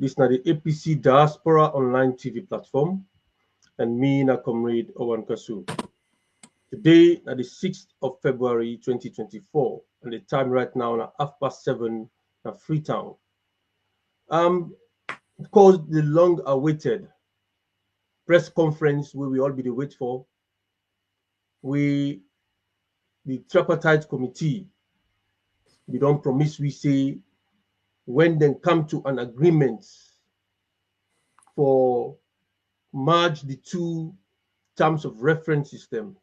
This is the APC Diaspora Online TV platform, and me, na comrade Owen Kasu. Today, na the 6th of February 2024, and the time right now na 7:30 na Freetown. Of course, the long-awaited press conference where we all be the wait for, the tripartite committee, we don't promise we say when they come to an agreement for merge the two terms of reference system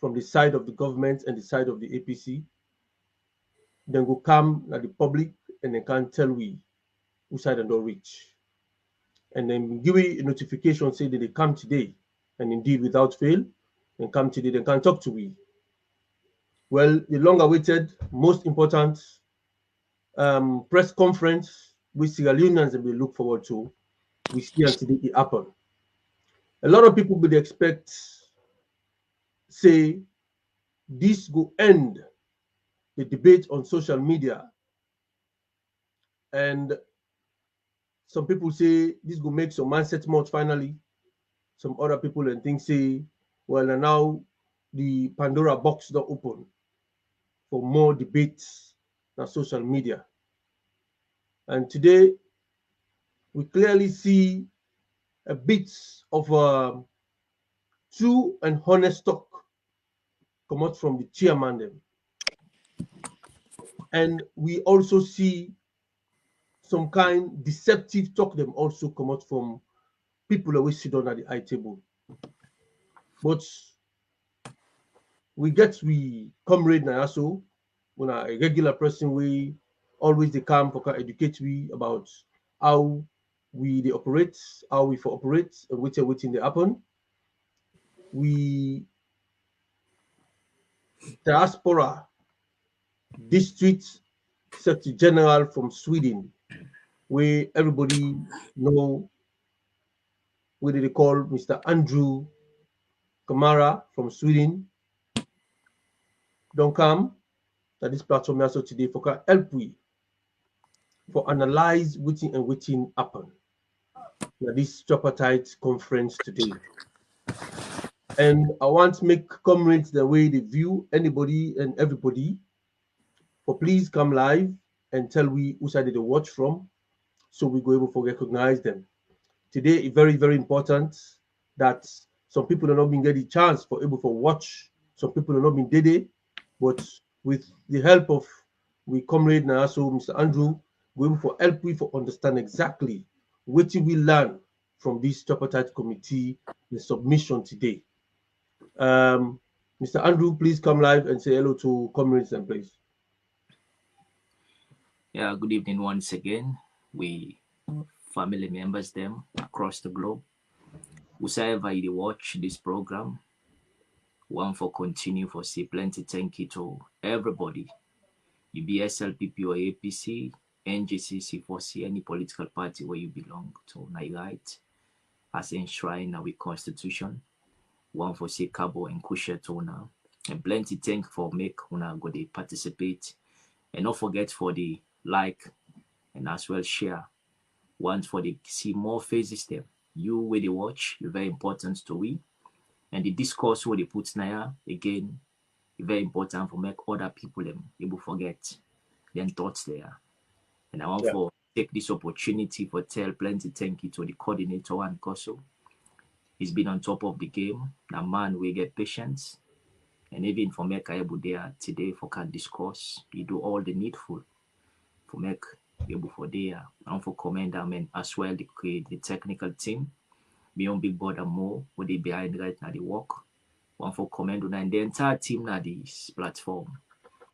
from the side of the government and the side of the APC, then go come at the public and they can tell we who side and don't reach. And then give we a notification say that they come today, and indeed without fail, they come today, they can talk to we. Well, the long-awaited, most important press conference which Sierra Leoneans will look forward to, we see and today it happen. A lot of people would expect, say, this go end the debate on social media, and some people say this go make some mindset mod finally. Some other people and think say, well, now the Pandora box don't open for more debates on social media. And today, we clearly see a bit of true and honest talk come out from the chairman them. And we also see some kind deceptive talk them also come out from people who sit down at the high table. But we comrade Nayaso, when a regular person, we always they come for educate we about how they operate, how we for operate, and waiting they happen. We diaspora district secretary general from Sweden, where everybody know what they call Mr. Andrew Kamara from Sweden. Don't come at this platform also today for help we for analyze waiting happen. Now this tripartite conference today. And I want to make comrades the way they view anybody and everybody. For please come live and tell we who side they watch from, so we go able to recognize them. Today is very, very important that some people have not been getting a chance for able to watch. Some people have not been dead, but with the help of we comrade now, so Mr. Andrew, we able to help we for understand exactly what we learn from this tripartite committee, the submission today. Mr. Andrew, please come live and say hello to comrades and please. Yeah, good evening once again. We family members them across the globe. Whosoever you watch this program, one for continue for say plenty thank you to everybody. You be SLPP or APC, NGCC for see any political party where you belong to, right? As enshrined with Constitution. One for say Cabo and Kusha to now. And plenty thank for make una go they participate. And don't forget for the like and as well share. One for the see more faces them. You where they watch, you're very important to we. And the discourse where they put now again, very important for make other people them able forget their thoughts there. And I want for take this opportunity for tell plenty thank you to the coordinator and Koso. He's been on top of the game. Now man we get patience. And even for make able there today for can discourse, you do all the needful for make able for there and for commend them and as well the technical team. Beyond Big Brother more what they behind right now the work. One for commend on and the entire team now this platform.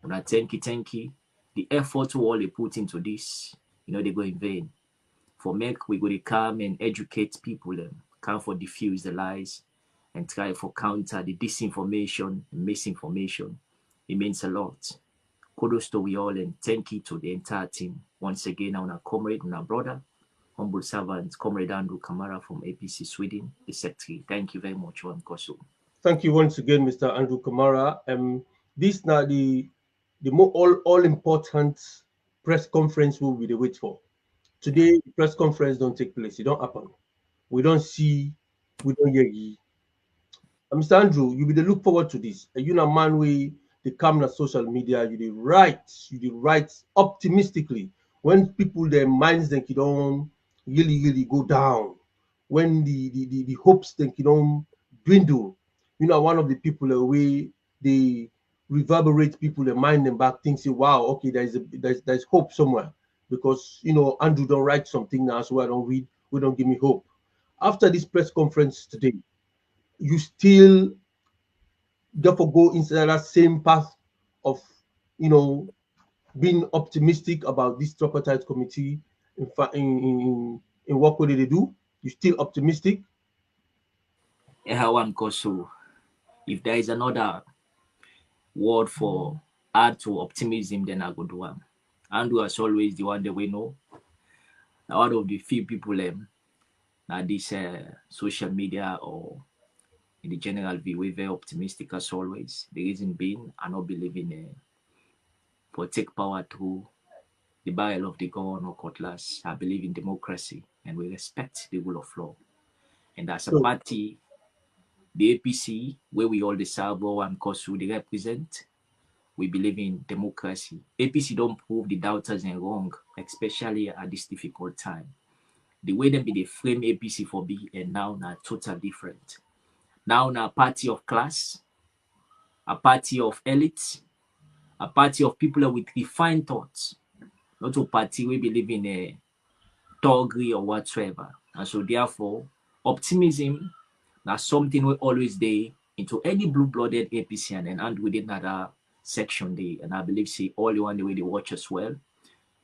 And I thank you. The effort to all they put into this, they go in vain. For make we go to come and educate people them, come for diffuse the lies and try for counter the disinformation and misinformation. It means a lot. Kudos to we all and thank you to the entire team. Once again, our comrade, our brother, humble servant, Comrade Andrew Kamara from APC Sweden, the secretary. Thank you very much, Juan Koso. Thank you once again, Mr. Andrew Kamara. This now the more all important press conference will be the wait for. Today, press conference don't take place. It don't happen. We don't see, we don't hear ye. Mr. Andrew, you will look forward to this. You know, man, we they come on social media, you dey write optimistically. When people their minds think you don't really go down, when the hopes think you don't dwindle, you know, one of the people way they reverberate people their mind them back, think say, wow, okay, there's hope somewhere. Because you know, Andrew don't write something now, so I don't read, we don't give me hope. After this press conference today, you still therefore go inside that same path of you know being optimistic about this tripartite committee in fact in what way they do. You still optimistic? One so if there is another word for add to optimism, then I go do one. Andrew as always the one that we know. Now one of the few people now this social media or in the general view, we're very optimistic as always. The reason being, I don't believe in for take power through the barrel of the gun or cutlass. I believe in democracy and we respect the rule of law. And as a So party, the APC, where we all the Sabo and Kosu they represent, we believe in democracy. APC don't prove the doubters and wrong, especially at this difficult time. The way them be they frame APC for be and now total different. Now a party of class, a party of elites, a party of people with refined thoughts, not a party we believe in a thuggery or whatsoever. And so therefore, optimism that's something we always day into any blue-blooded APC and within another section day. And I believe say all the one the way they watch as well,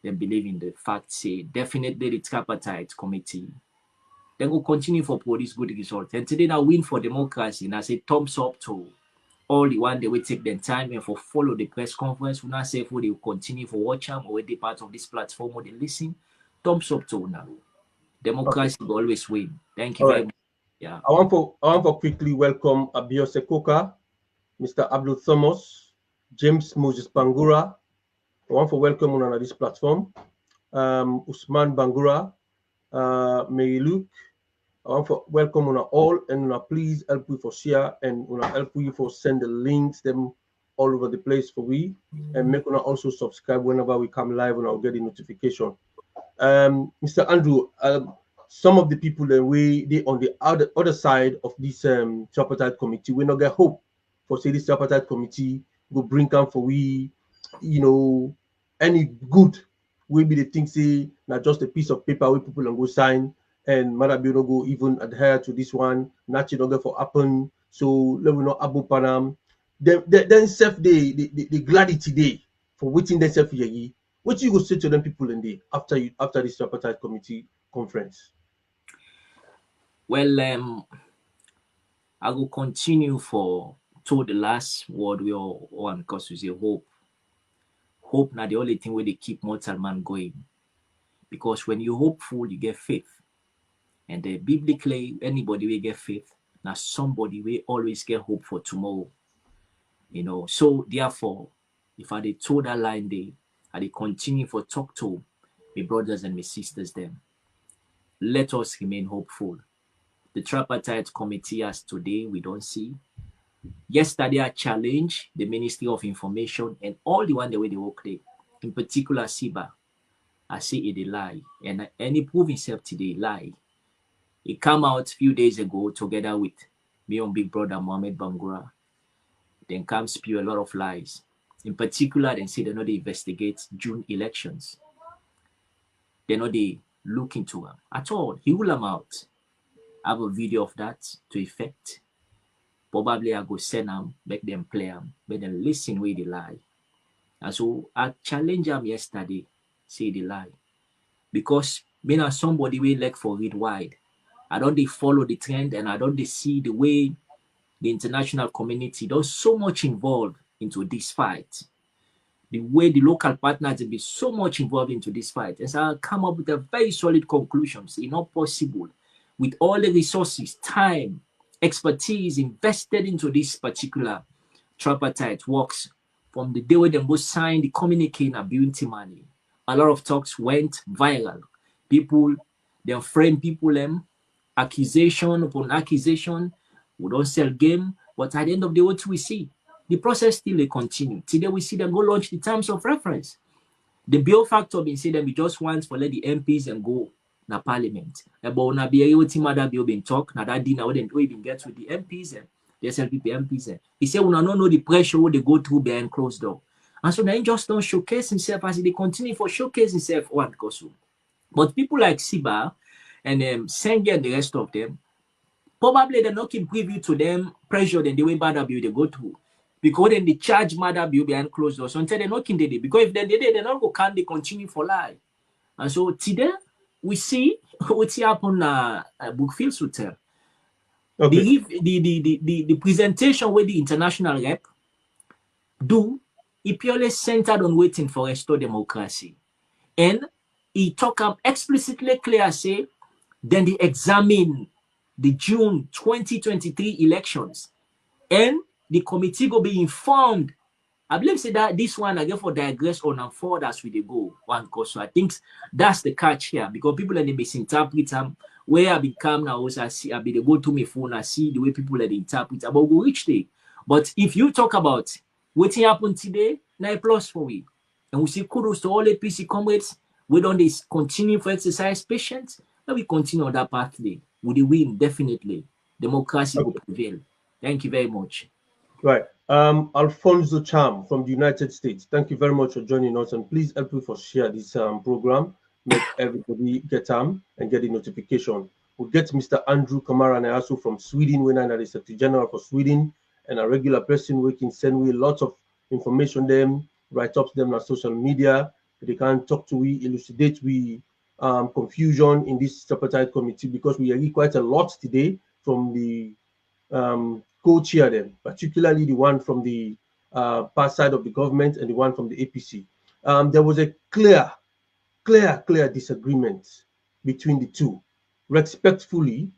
they believe in the fact say definitely the tripartite committee. Then will continue for produce good results. And today now win for democracy. And I say thumbs up to all the one they will take their time and for follow the press conference. We not say if they will continue for watch them or they part of this platform or they listen. Thumbs up to now. Democracy okay, will always win. Thank you all very right. much. Yeah. I want for quickly welcome Abiose Koka, Mr. Abdul Thomas, James Moses Bangura. I want for welcome on this platform. Usman Bangura, Mary Luke. I want for welcome on all and please help we for share and help we for send the links them all over the place for we and make una also subscribe whenever we come live and I'll get the notification. Mr. Andrew, some of the people that we they on the other side of this tripartite committee, we not get hope for say this tripartite committee will bring come for we, you know, any good will be the thing say not just a piece of paper where people can go sign and Marabi no go even adhere to this one, not don't get for happen. So let we not abu panam. Then self the gladity day for waiting themselves for ye. What you go say to them people in the after this tripartite committee conference? Well, I will continue for to the last word we all on because we say hope. Hope not the only thing where they keep mortal man going. Because when you hopeful, you get faith. And biblically, anybody will get faith. Now somebody will always get hope for tomorrow. You know, so therefore, if I they told that line day, I they continue for talk to my brothers and my sisters them. Let us remain hopeful. The tripartite committee as today we don't see. Yesterday I challenged the Ministry of Information and all the one the way they work there. In particular SIBA. I say it a lie. And he prove himself today lie. He come out a few days ago together with me and big brother Mohammed Bangura. Then come spew a lot of lies. In particular, they say they know they investigate June elections. They know they look into them at all. He will them out. I have a video of that to effect. Probably I go send them, make them play them, make them listen where they lie. And so I challenge them yesterday, say they lie. Because me not somebody will like for read wide. I don't they follow the trend and I don't they see the way the international community does so much involved into this fight. The way the local partners have been so much involved into this fight. And so I come up with a very solid conclusion. It's not possible with all the resources, time, expertise invested into this particular tripartite works from the day when they both signed the communique and beauty money. A lot of talks went viral. people, they frame people, accusation upon accusation. We don't sell game, but at the end of the day, what we see, the process still they continue. Today we see them go launch the terms of reference. The bill factor being said that we just want for let the MPs and go na parliament. But na be able to other bill being talk, na that dinner we even get with the MPs and the SLPP MPs. He said we don't know the pressure they go through behind closed door. And so then just don't showcase himself as they continue for showcase himself one cause. But people like Siba and Senga and the rest of them, probably they're not keep preview to them pressure than the way bad bill they go through. Because then they charge mother bill behind closed doors. So until they're not they because if they did they're not going can they continue for life. And so today we see what's happened Brookfield Hotel. Okay. The presentation with the international rep do it purely centered on waiting for restore democracy. And he talk up explicitly clear say then they examine the June 2023 elections and the committee go be informed. I believe say that this one again for digress on and forward as we they go one cause. So I think that's the catch here because people are they misinterpret where I become now also I see I be they go to my phone I see the way people are they interpret about go reach day. But if you talk about what happened today, now plus for we. And we see kudos to all APC comrades. We don't continue for exercise patience, and we continue on that pathway. With the win, definitely. Democracy will prevail. Thank you very much. Right. Alfonso Cham from the United States. Thank you very much for joining us. And please help me for share this program. Make everybody get and get the notification. We'll get Mr. Andrew Kamara Nayasu from Sweden, when I is Secretary General for Sweden, and a regular person we can send we lots of information them, write up them on social media. They can talk to we, elucidate we confusion in this tripartite committee because we agree quite a lot today from the co-chair them, particularly the one from the past side of the government and the one from the APC. There was a clear disagreement between the two. Respectfully,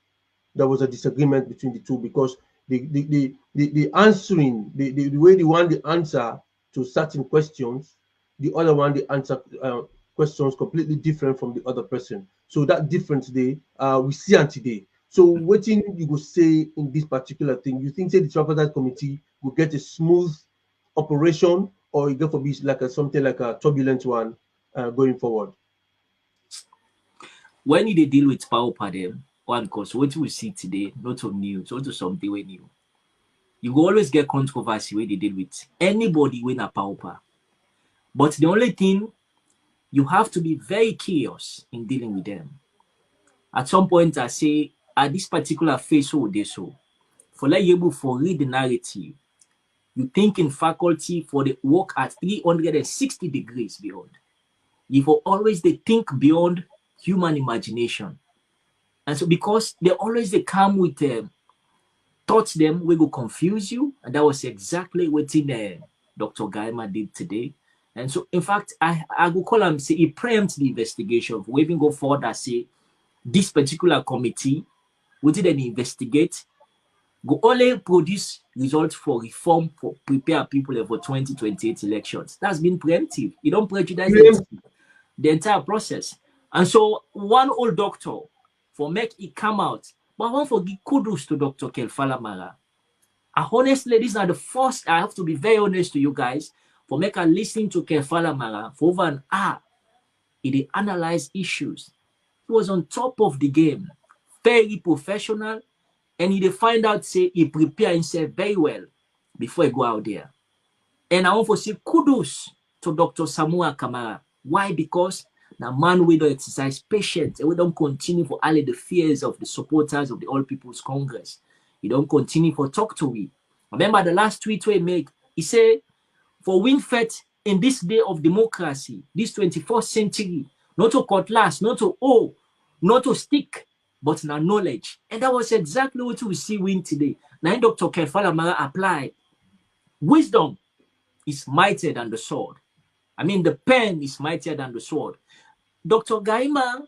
there was a disagreement between the two because the answering, the way the one the answer to certain questions, the other one the answer questions completely different from the other person. So that difference there we see on today. So what you will say in this particular thing, you think say the tripartite committee will get a smooth operation, or it go for be like something like a turbulent one going forward? When you deal with power them, one cause what we see today, not on news, also something we new. You will always get controversy when they deal with anybody when a power. But the only thing you have to be very curious in dealing with them. At some point, I say, at this particular phase, so they so. For like able for read the narrative, you think in faculty for the work at 360 degrees beyond. You will always they think beyond human imagination. And so because they always they come with thoughts them we will confuse you, and that was exactly what Dr. Gaima did today. And so in fact I will call him say he preempts the investigation. We even go forward and say this particular committee we didn't investigate, go only produce results for reform for prepare people for 2028 elections. That's been preemptive. You don't prejudice the entire process. And so one old doctor for make it come out, but I want to give kudos to Dr. Kelfalamara. Honestly, these are the first, I have to be very honest to you guys, for make a listening to Kelfalamara for over an hour. He analyzed issues. He was on top of the game, very professional, and he find out, say, he prepare himself very well before he go out there. And I want to say kudos to Dr. Samua Kamara. Why? Because the man we don't exercise patience and we don't continue for all the fears of the supporters of the All People's Congress. He don't continue for talk to we. Remember the last tweet we make, he said, for Winfet in this day of democracy, this 21st century, not to cutlass, not to not to stick, but now knowledge. And that was exactly what we see win today. Now Dr. Kefalamara applied. Wisdom is mightier than the sword. I mean, the pen is mightier than the sword. Dr. Gaima,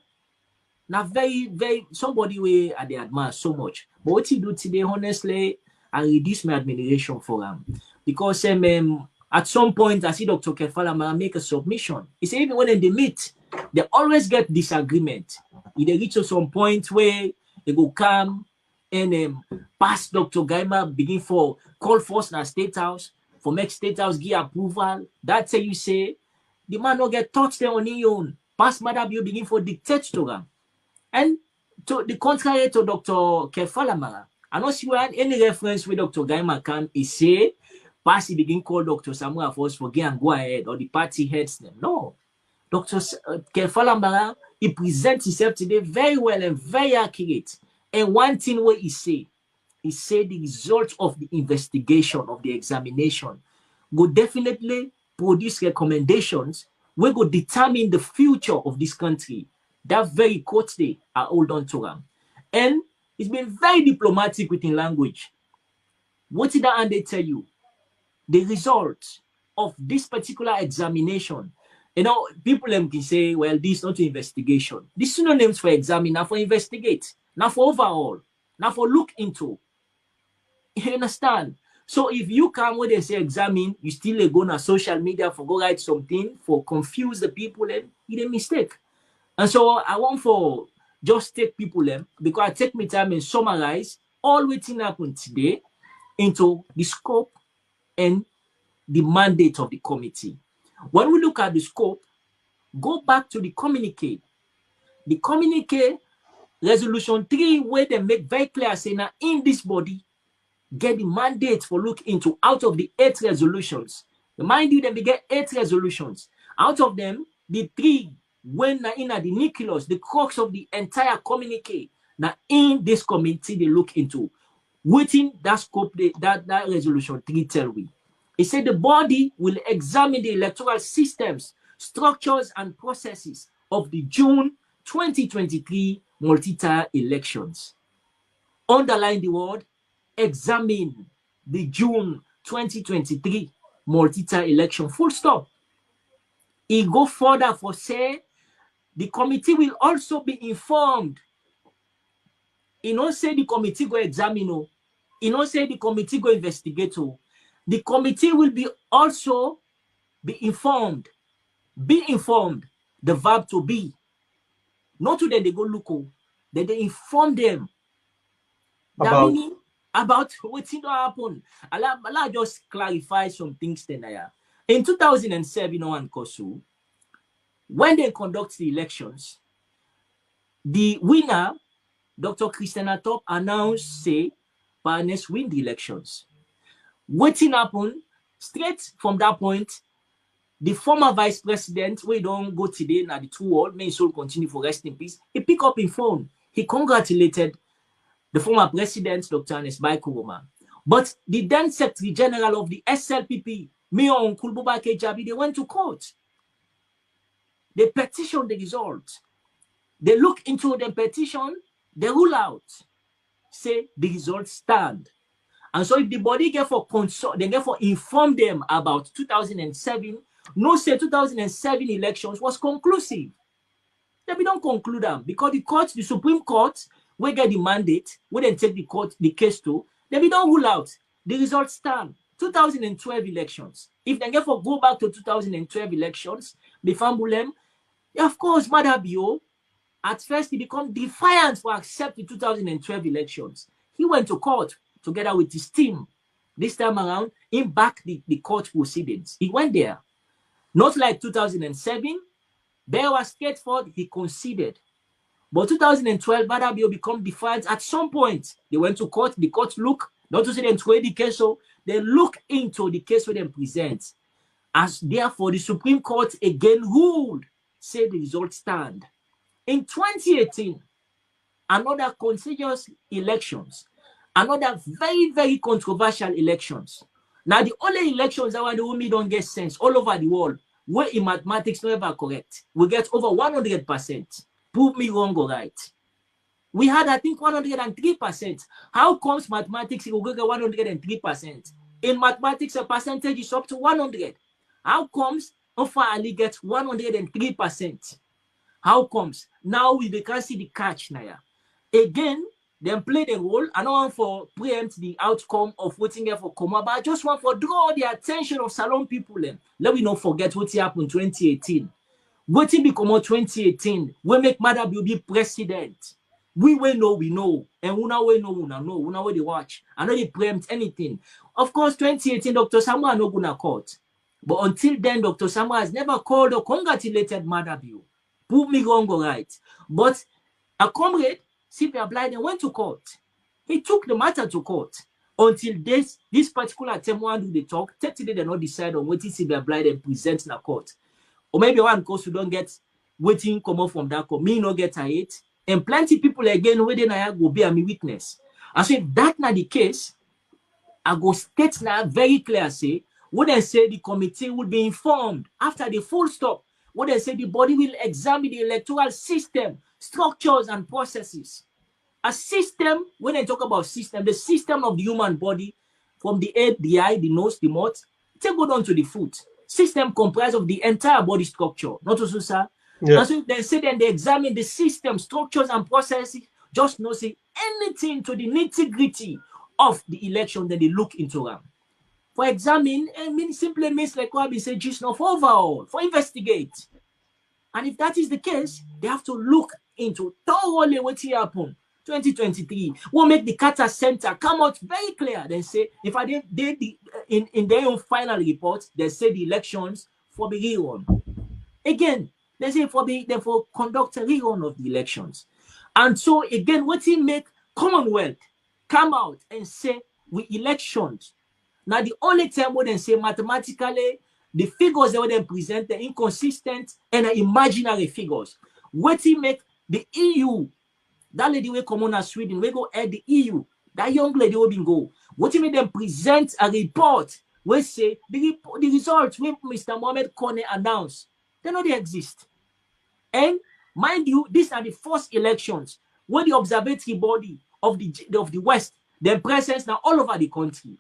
now very, very, somebody way I admire so much. But what he do today, honestly, I reduce my admiration for him. Because at some point, I see Dr. Kefalamara make a submission. He said, even when they meet, They always get disagreement. If they reach to some point where they go come and pass Dr. Gaima begin for call force na State House for make State House give approval. That's how you say the man no get touched there on his own. Pass Madam you begin for dictate to them. And to the contrary to Dr. Kefalamara, I don't see where any reference where Dr. Gaima can is say pass he begin call Dr. Samuel Force for get and go ahead or the party heads them. No. Dr. Kefalamara, he presents himself today very well and very accurate. And one thing what he say the result of the investigation of the examination will definitely produce recommendations we will determine the future of this country. That very quote they are hold on to them. And it's been very diplomatic within language. What did that and they tell you? The result of this particular examination. You know, people can say, well, this is not an investigation. These synonyms for examine, not for investigate, not for overall, not for look into. You understand? So if you come when they say examine, you still go on social media for go write something for confuse the people, and it's a mistake. And so I want for just take people because I take my time and summarize all what happened today into the scope and the mandate of the committee. When we look at the scope, go back to the communique. The communique, resolution 3, where they make very clear saying that in this body, get the mandate for look into out of the 8 resolutions. Remind you, they get 8 resolutions. Out of them, the 3 when in the nucleus, the crux of the entire communique. Now in this committee, they look into within that scope, that resolution 3 tell we. It said the body will examine the electoral systems, structures, and processes of the June 2023 multi-tier elections. Underline the word examine the June 2023 multi-tier election. Full stop. It go further for say the committee will also be informed. It don't say the committee go examine. It don't say the committee go investigate. The committee will be also be informed. Be informed. The verb to be. Not to them they go look. Then they inform them. That meaning about what's going to happen. I'll just clarify some things then. In 2007, and Kosu, when they conduct the elections, the winner, Dr. Christiana Top, announced, say, Barnes win the elections. What's happened, straight from that point, the former vice president, we don't go today, now the 2 world, may soul continue for rest in peace, he picked up his phone. He congratulated the former president, Dr. Ernest Bai Koroma. But the then Secretary General of the SLPP, Mayor Nkulbuba Kejabi, they went to court. They petitioned the result. They look into the petition, they rule out, say the results stand. And so if the body get for consult, they get for inform them about 2007, no say 2007 elections was conclusive. They don't conclude them because the Supreme Court, we get the mandate, we then take the case to, they don't rule out. The results stand. 2012 elections. If they get for go back to 2012 elections, the Fambulem, of course, Madabio, at first he became defiant for accept the 2012 elections. He went to court together with his team. This time around, he backed the court proceedings. He went there. Not like 2007, there was straightforward, he conceded. But 2012, Madabio become defiant at some point. They went to court, the court look, not to say them trade the case, so they look into the case where they present. As therefore, the Supreme Court again ruled, say the results stand. In 2018, another contentious elections, another very, very controversial elections. Now, the only elections that the women don't get sense all over the world, where in mathematics never correct, we get over 100%. Prove me wrong or right. We had, I think, 103%. How comes mathematics will get 103%? In mathematics, a percentage is up to 100. How comes Ofa Ali gets 103%? How comes? Now we can see the catch now. Again, them play the role. I don't want for preempt the outcome of waiting here for Koma, but I just want for draw the attention of Salon people. Let me not forget what happened in 2018. Wetin be comot 2018 wey make Madabi be president. We know, we know. And una we know, una wey dey watch. I no dey preempt anything. Of course, 2018, Dr. Samuel no go na court. But until then, Dr. Samuel has never called or congratulated Madabi. Prove me wrong or right. But a comrade, C.P. Blyden, went to court. He took the matter to court. Until this particular time, one do they talk, 30 days they not decide on what C.P. Blyden presents in a court. Or maybe one because you don't get waiting come up from that court, me no get a it, and plenty people again where they go be a me witness. And so if that not the case, I go state now very clear say, what they say the committee will be informed after the full stop. What they say the body will examine the electoral system, structures and processes. A system, when I talk about system, the system of the human body, from the head, the eye, the nose, the mouth, take go down to the foot. System comprised of the entire body structure, not also, sir. Yeah. And so they say then they examine the system, structures, and processes, just not say anything to the nitty-gritty of the election, then they look into them. For examine, simply means like what we say, just not for overall, for investigate. And if that is the case, they have to look into thoroughly what happened. 2023 will make the Carter Center come out very clear. Then say, if I did in their own final report, they say the elections for the rerun. Again, they say for conduct a rerun of the elections. And so again, what he make Commonwealth come out and say with elections. Now the only time when they say mathematically the figures that they present are inconsistent and are imaginary figures. What he make the EU, that lady will come on as Sweden, we go at the EU, that young lady will be go. What he make them present a report where say the results when Mr. Mohamed Kone announced, they know they exist. And mind you, these are the first elections where the observatory body of the West, their presence now all over the country.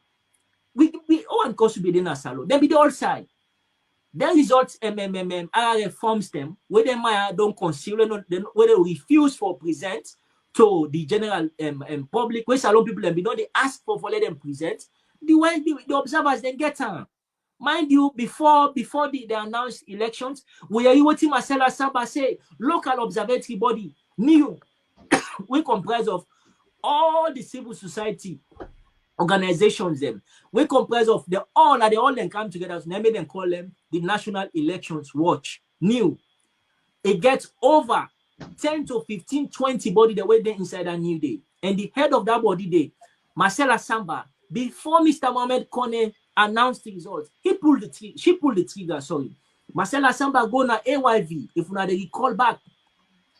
We all and course be in a salon. Then be the all side. Their results RRF forms them where they don't conceal where they refuse for present to the general public, where salon people and they ask for let them present. The observers then get on. Mind you, before they announced elections, we are watching Marcela Samba say local observatory body new we comprise of all the civil society organizations them. We comprise of they all then come together. So they call them the National Elections Watch. New. It gets over 10 to 15, 20 body the way they inside a new day. And the head of that body day, Marcela Samba, before Mr. Mohamed Kone announced the results, she pulled the trigger, sorry. Marcela Samba go na AYV, if you recall back,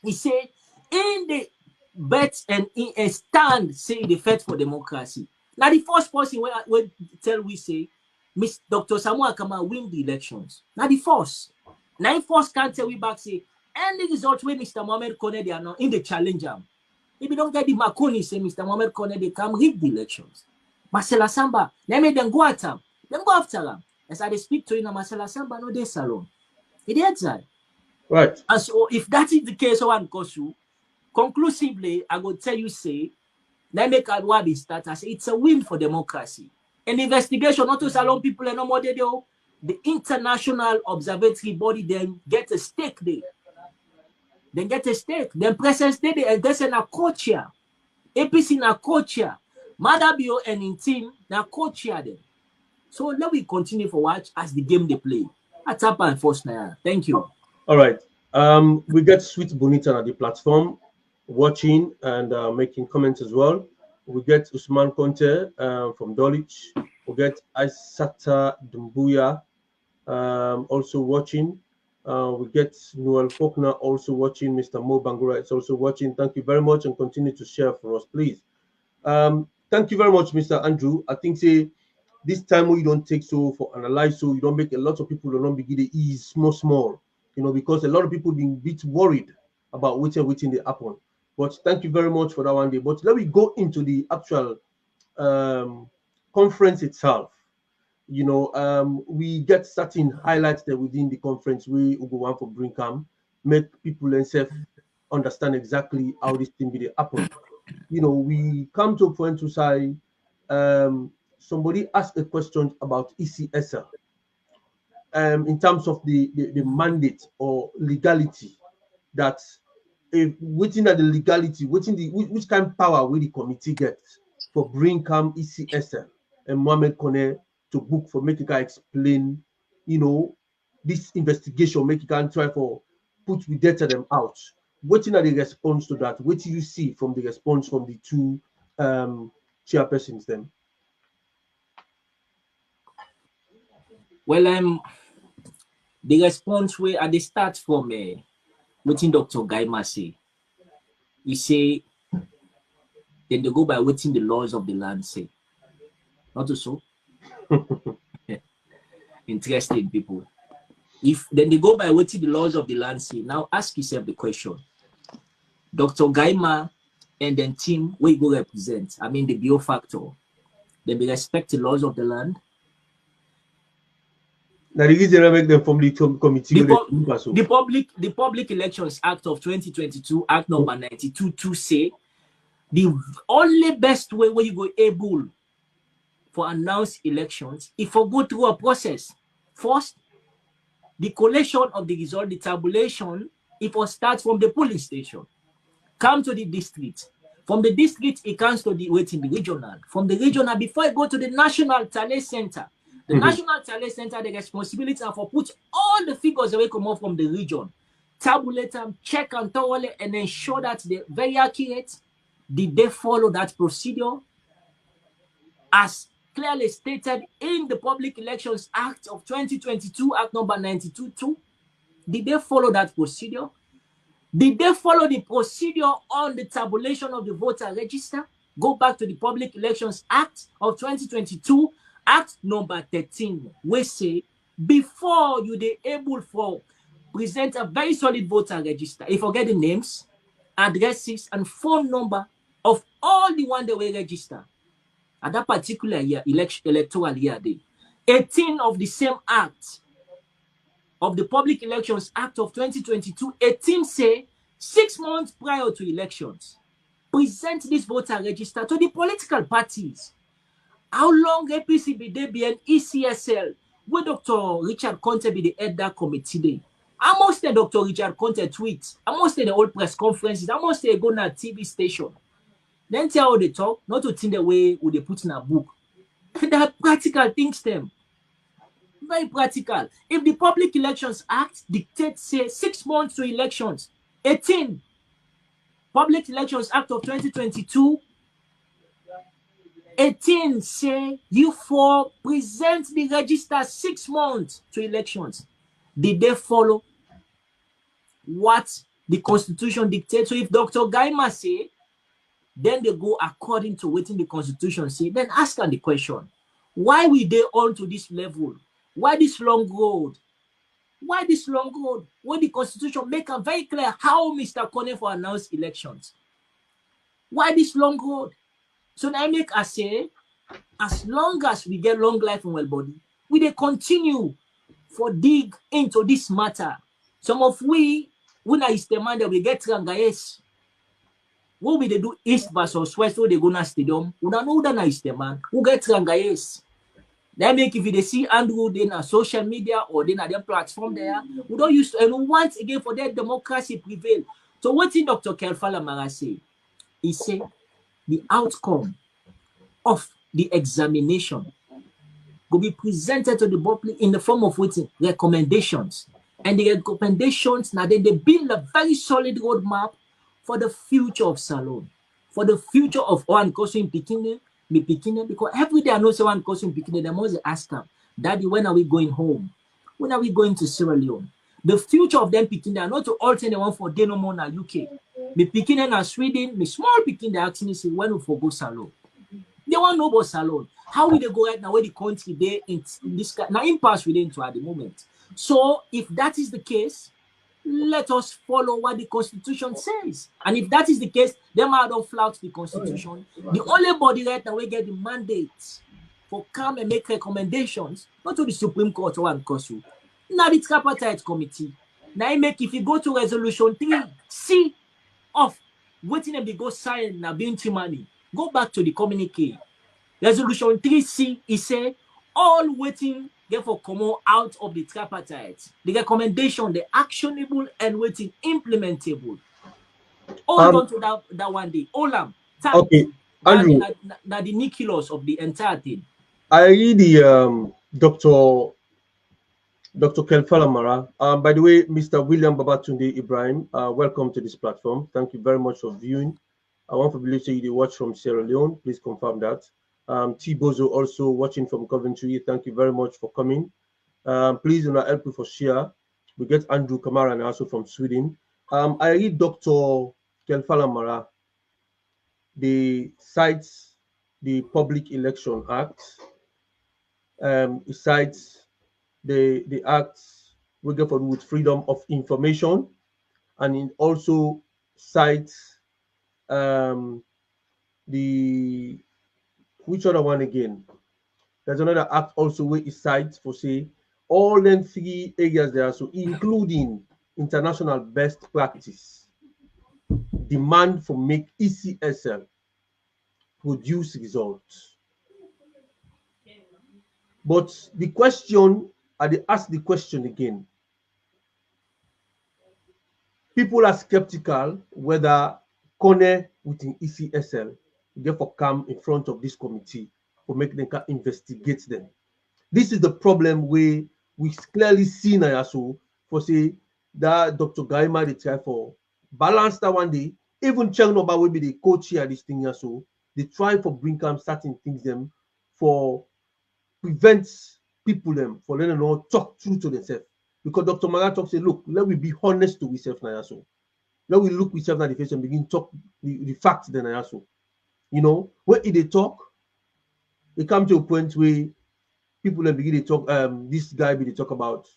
he said, in the bet and in a stand, say the fight for democracy. Now the first person we tell we say, Miss Dr. Samuel Akama win the elections. Now the first. Now the first can't tell we back say, any result where Mr. Mohamed Kone they are not in the challenger. If you don't get the Makoni, say Mr. Mohamed Kone, they come rig the elections. Marcela Samba, let me then go at him. Then go after him. As I speak to you now, Marcela Samba, no, they salon. It is that. Right. And so if that is the case, one goes you, conclusively, I will tell you, say, let me make Adwabi start. I say it's a win for democracy. An investigation, not to salon people and no more they do. The international observatory body then get a stake there. Then get a stake. Then presence there, and there's a co-chair. APC na co-chair. Madabio and in team na co-chair them. So let we continue for watch as the game they play. At up and first now. Thank you. All right. We get Sweet Bonita on the platform watching and making comments as well. We get Usman Conte from Dulwich. We get Aisata Dumbuya also watching. We get Noel Faulkner also watching. Mr. Mo Bangura is also watching. Thank you very much and continue to share for us, please. Thank you very much, Mr. Andrew. I think say this time we don't take so for analyze so you don't make a lot of people don't begin to ease small, you know, because a lot of people being a bit worried about waiting they happen. But thank you very much for that one day. But let me go into the actual conference itself. You know, we get certain highlights there within the conference. We go one for Brinkham, make people themselves understand exactly how this thing will happen. You know, we come to a point to say somebody asked a question about ECSL. in terms of the mandate or legality, that if waiting at the legality, which kind of power will the committee get for bring come ECSL and Mohamed Kone to book for make it can explain, this investigation, make it can try for put we data them out. Waiting at the response to that, what do you see from the response from the two chairpersons then? Well, the response way at the start from waiting Dr. Gaima say. He say then they go by waiting the laws of the land say. Not so. Interesting people. If then they go by waiting the laws of the land say. Now ask yourself the question. Dr. Gaima and then team where you go represent. I mean the biofactor. They be respect the laws of the land. Now the reason I make them from the committee. The Public Elections Act of 2022, Act number 92, to say the only best way where you go able for announce elections if you go through a process. First, the collation of the result, the tabulation, if it starts from the polling station, come to the district. From the district, it comes to the regional. From the regional, before it go to the national tally center. The National Tally Center, the responsibility are for put all the figures away come out from the region, tabulate them, check and thoroughly, and ensure that they're very accurate. Did they follow that procedure as clearly stated in the Public Elections Act of 2022, Act number 92.2? Did they follow that procedure? Did they follow the procedure on the tabulation of the voter register? Go back to the Public Elections Act of 2022, Act number 13, we say before you they able for present a very solid voter register, if you get the names, addresses, and phone number of all the one that we register at that particular year, electoral year day. 18 of the same act of the Public Elections Act of 2022, 18 say 6 months prior to elections, present this voter register to the political parties. How long APC be there be an ECSL where Dr. Richard Conte be the head that committee day? I must say Dr. Richard Conte tweet. I must say the old press conferences. I must say go na TV station. Then tell how they talk, not to think the way would they put in a book. That practical things them. Very practical. If the Public Elections Act dictates say 6 months to elections, 18 Public Elections Act of 2022, 18 say you for present the register 6 months to elections. Did they follow what the Constitution dictates? So if Dr. Gaima say, then they go according to what the Constitution say. Then ask her the question: why will they on to this level? Why this long road? Why this long road? When the Constitution make it very clear how Mr. Kone for announced elections. Why this long road? So now I make us say, as long as we get long life and well body, we they continue for dig into this matter. Some of we na Easter man that we get Rangayes. What we they do East versus West, so they go na stadium. We don't know that na Easter man. Who get Rangayes? They make if they see Andrew then on social media or then at their platform there, we don't use to, and once again for that democracy prevail. So what did Dr. Kelfala Mara say? He said the outcome of the examination will be presented to the public in the form of waiting recommendations. And the recommendations now they build a very solid roadmap for the future of Salone, for the future of one Kosu Pikine, me Pikine, because every day I know someone Kosu Pikine, they must ask them, Daddy, when are we going home? When are we going to Sierra Leone? The future of them Pikine, they are not to alter the one for day no more na UK. Me Pikine na Sweden, me small Pikine, they actually say, when we for go Salone. They want no about Salone. How will they go right now where the country they in this now impasse within to at the moment? So if that is the case, let us follow what the Constitution says. And if that is the case, them out don't flout the Constitution. The only body right now we get the mandate for come and make recommendations, not to the Supreme Court or one COSU. Now the tripartite committee. Now I make if you go to resolution 3C of waiting them they go sign now being money. Go back to the communique. Resolution 3C, it say all waiting get for come out of the tripartite. The recommendation, the actionable and waiting implementable. Hold Um, on to that one day. Olam, tight. okay, That Andrew, the nucleus of the entire thing. I read the Dr. Kelfala Mara. By the way, Mr. William Babatunde Ibrahim, welcome to this platform. Thank you very much for viewing. I want to believe you watch from Sierra Leone. Please confirm that. T Bozo also watching from Coventry. Thank you very much for coming. Please do not help me for share. We get Andrew Kamara and also from Sweden. I read Dr. Kelfala Mara. The cites the Public Election Act. It cites the acts we get for with freedom of information, and it also cites the which other one again? There's another act also where it cites for say all them three areas there, so including international best practice, demand for make ECSL produce results. But the question, I ask the question again. People are skeptical whether Kone within ECSL therefore come in front of this committee for make them investigate them. This is the problem where we clearly see now so for say that Dr. Gaima they try for balance that one day, even Cheng Noba will be the co-chair this thing so they try for bring come certain things them for prevent people them for letting them know talk true to themselves. Because Dr. Mara talk say, look, let we be honest to ourselves now so. Let we look ourselves in the face and begin talk the facts then also. You know, when they talk, it come to a point where people then begin to talk, this guy be they talk about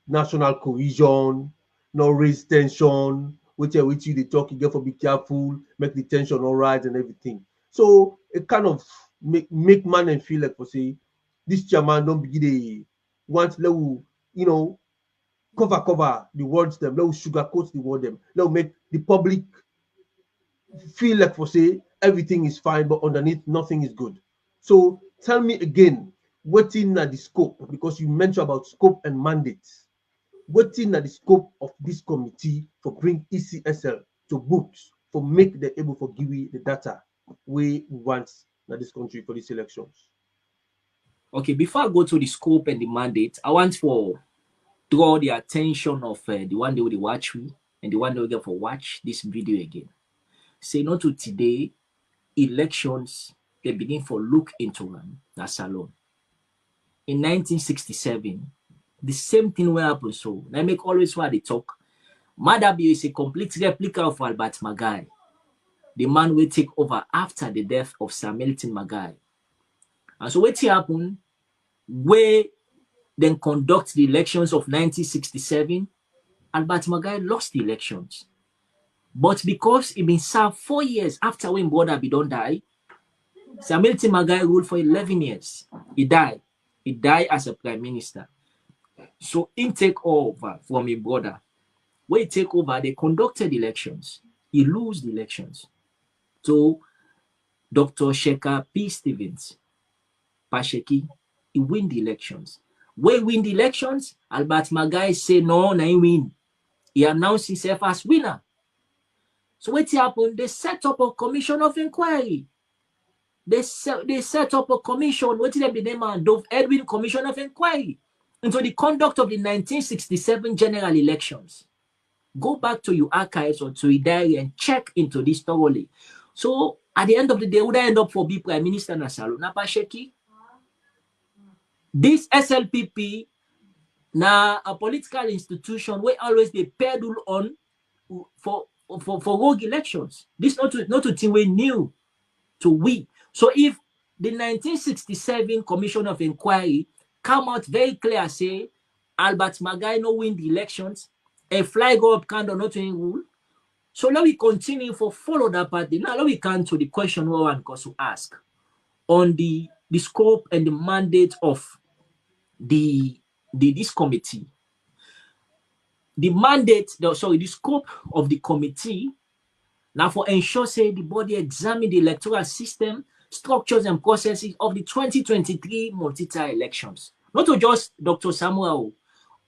national cohesion, no raise tension, which you they talk, you get for be careful, make the tension all right and everything. So it kind of make man and feel like for say this chairman don't begin to want level, you know, cover the words them, let sugarcoat the word them, let make the public feel like for say everything is fine, but underneath nothing is good. So tell me again, what's in the scope? Because you mentioned about scope and mandates. What's in the scope of this committee for bring ECSL to books for make them able for give you the data we want in this country for these elections? Okay, before I go to the scope and the mandate, I want to draw the attention of the one day will watch me and the one day will get for watch this video again. Say not to today, elections they begin for look into them. That's alone. In 1967, the same thing will happen. So I make always why they talk. Madabi is a complete replica of Albert Magai, the man will take over after the death of Sir Milton Magai. And so what happened? Where then conduct the elections of 1967, Albert Magai lost the elections. But because he been served 4 years after when brother be don't die, Sir Milton Magai ruled for 11 years. He died. He died as a prime minister. So he take over from his brother. When he take over, they conducted elections. He lose the elections. So Dr. Shekhar P. Stevens, Pasheki, he win the elections. When he win the elections, Albert Magai say no, na he win. He announced himself as winner. So what happened? They set up a commission of inquiry. They set up a commission, what did they be named? Dove Edwin Commission of Inquiry into the conduct of the 1967 general elections. Go back to your archives or to your diary and check into this thoroughly. So at the end of the day, would I end up for be Prime Minister Nasalo Napasheki? This SLPP na a political institution where always they peddle on for rogue elections. This not to think we new to we. So if the 1967 Commission of Inquiry come out very clear, say Albert Magai no win the elections, a fly go up candle not in rule. So now we continue for follow that party. Now we come to the question we want to ask on the scope and the mandate of this committee. The mandate, the scope of the committee now for ensure say the body examine the electoral system structures and processes of the 2023 multi-tier elections. Not to just Dr. Samuel,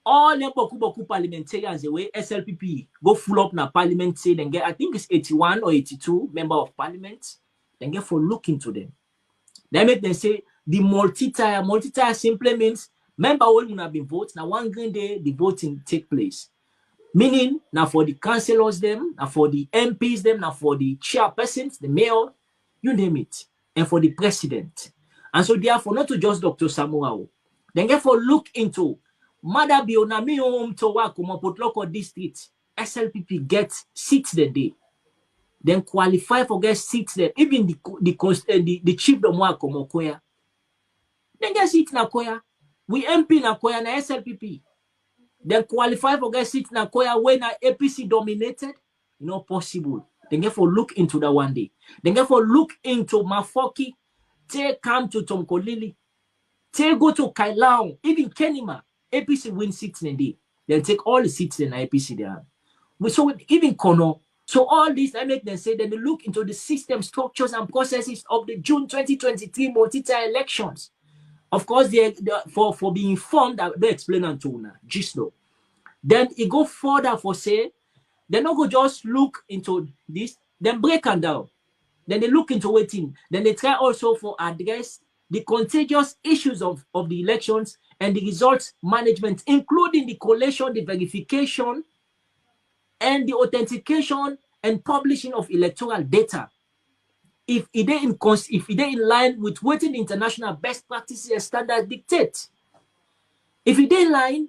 all the boku parliamentarians, the way SLPP go full up na parliament, say then get, I think it's 81 or 82 member of parliament, then get for look into them. They make them say the multi-tier simply means member will have been vote. Now one green day the voting take place. Meaning now for the councillors them, now for the MPs them, now for the chairpersons, the mayor, you name it, and for the president. And so therefore, not to just Dr. Samuel, then therefore look into Mother Bionami home to work local district, SLPP get seats the day. Then qualify for get seats there. Even the chief of Mokoya. Then get seats na Koya. We MP na Koya na SLPP. Then qualify for get seats na Koya when na APC dominated. Not possible. Then get for look into that one day. Then get for look into Mafoki. Take come to Tomkolili. Take go to Kailao. Even Kenima. APC win seats in a day. Then take all the seats in APC there. So even Kono. So all this, I make them say that they look into the system, structures, and processes of the June 2023 multi-tier elections. Of course, they for being informed, they explain unto now, just know. Then it go further for say, they not go just look into this, then break them down. Then they look into waiting. Then they try also for address the contagious issues of the elections and the results management, including the collation, the verification, and the authentication and publishing of electoral data. If it in line with what the international best practices and standards dictate. If it in line,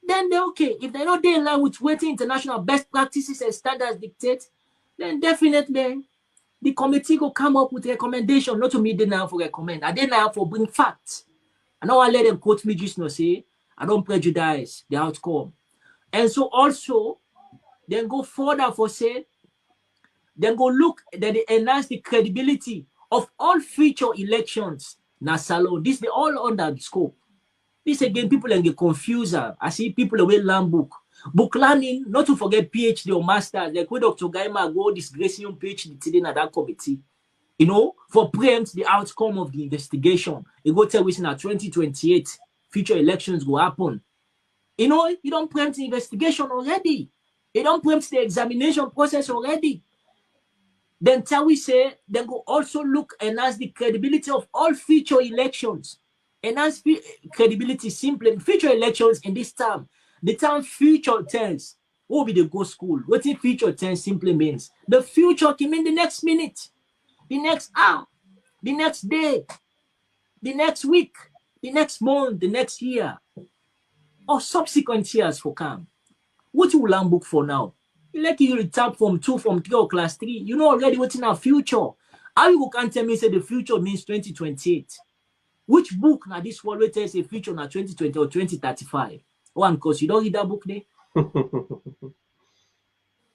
then they're okay. If they're not in line with what the international best practices and standards dictate, then definitely the committee will come up with a recommendation, not to me they now for recommend. I didn't now for bring facts. I don't want to let them quote me just no say, I don't prejudice the outcome. And so also, then go further for say, then go look that they enhance the credibility of all future elections. Now, Salo, this they all under the scope. This again, people and get confused. I see people away learn book. Book learning, not to forget PhD or masters, like when Dr. Gaima go disgracing PhD today in that committee. For preempt the outcome of the investigation. You go tell us in 2028 future elections will happen. You don't preempt the investigation already. You don't preempt the examination process already. Then we say, then go also look and enhance the credibility of all future elections. Enhance credibility simply. Future elections in this term. The term future tense. What will be the go school? What in future tense simply means? The future can mean the next minute, the next hour, the next day, the next week, the next month, the next year, or subsequent years for come. What you will learn book for now? Like you tap from 2, from 3 or class 3, you know already what's in our future. How you can tell me say the future means 2028? Which book now this one will tell say future now 2020 or 2035? One, because you don't read that book there. All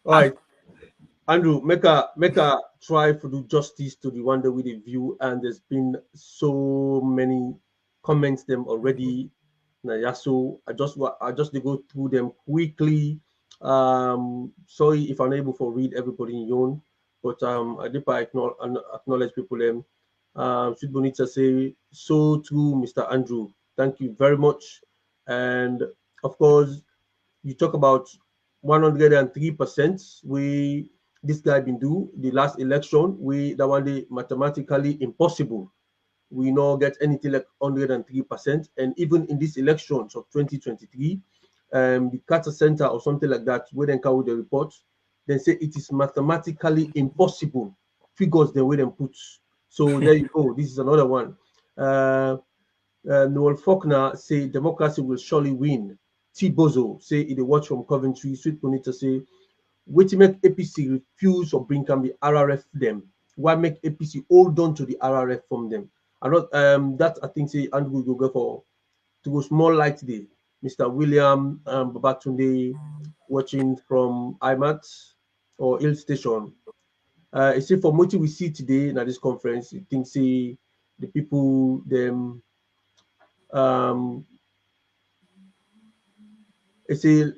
right. Andrew, make a try to do justice to the one that we review, and there's been so many comments them already. So I just go through them quickly. Sorry if I'm able to read everybody in yon, but I did acknowledge people them. Should Bonita say so true, Mr. Andrew. Thank you very much. And of course, you talk about 103% we this guy been do the last election. That one day mathematically impossible. We not get anything like 103%. And even in these elections of 2023, the Carter Center or something like that, where they come with the report, they say it is mathematically impossible. Figures the way they put. So there you go. This is another one. Noel Faulkner say democracy will surely win. T Bozo say it watch from Coventry. Sweet Bonita say wait make APC refuse or bring can be RRF them. Why make APC hold on to the RRF from them? And not that I think say Andrew will go for to go small light today. Mr. William Babatunde watching from IMAT or Hill Station. It's say from what we see today in this conference, I think say the people them I say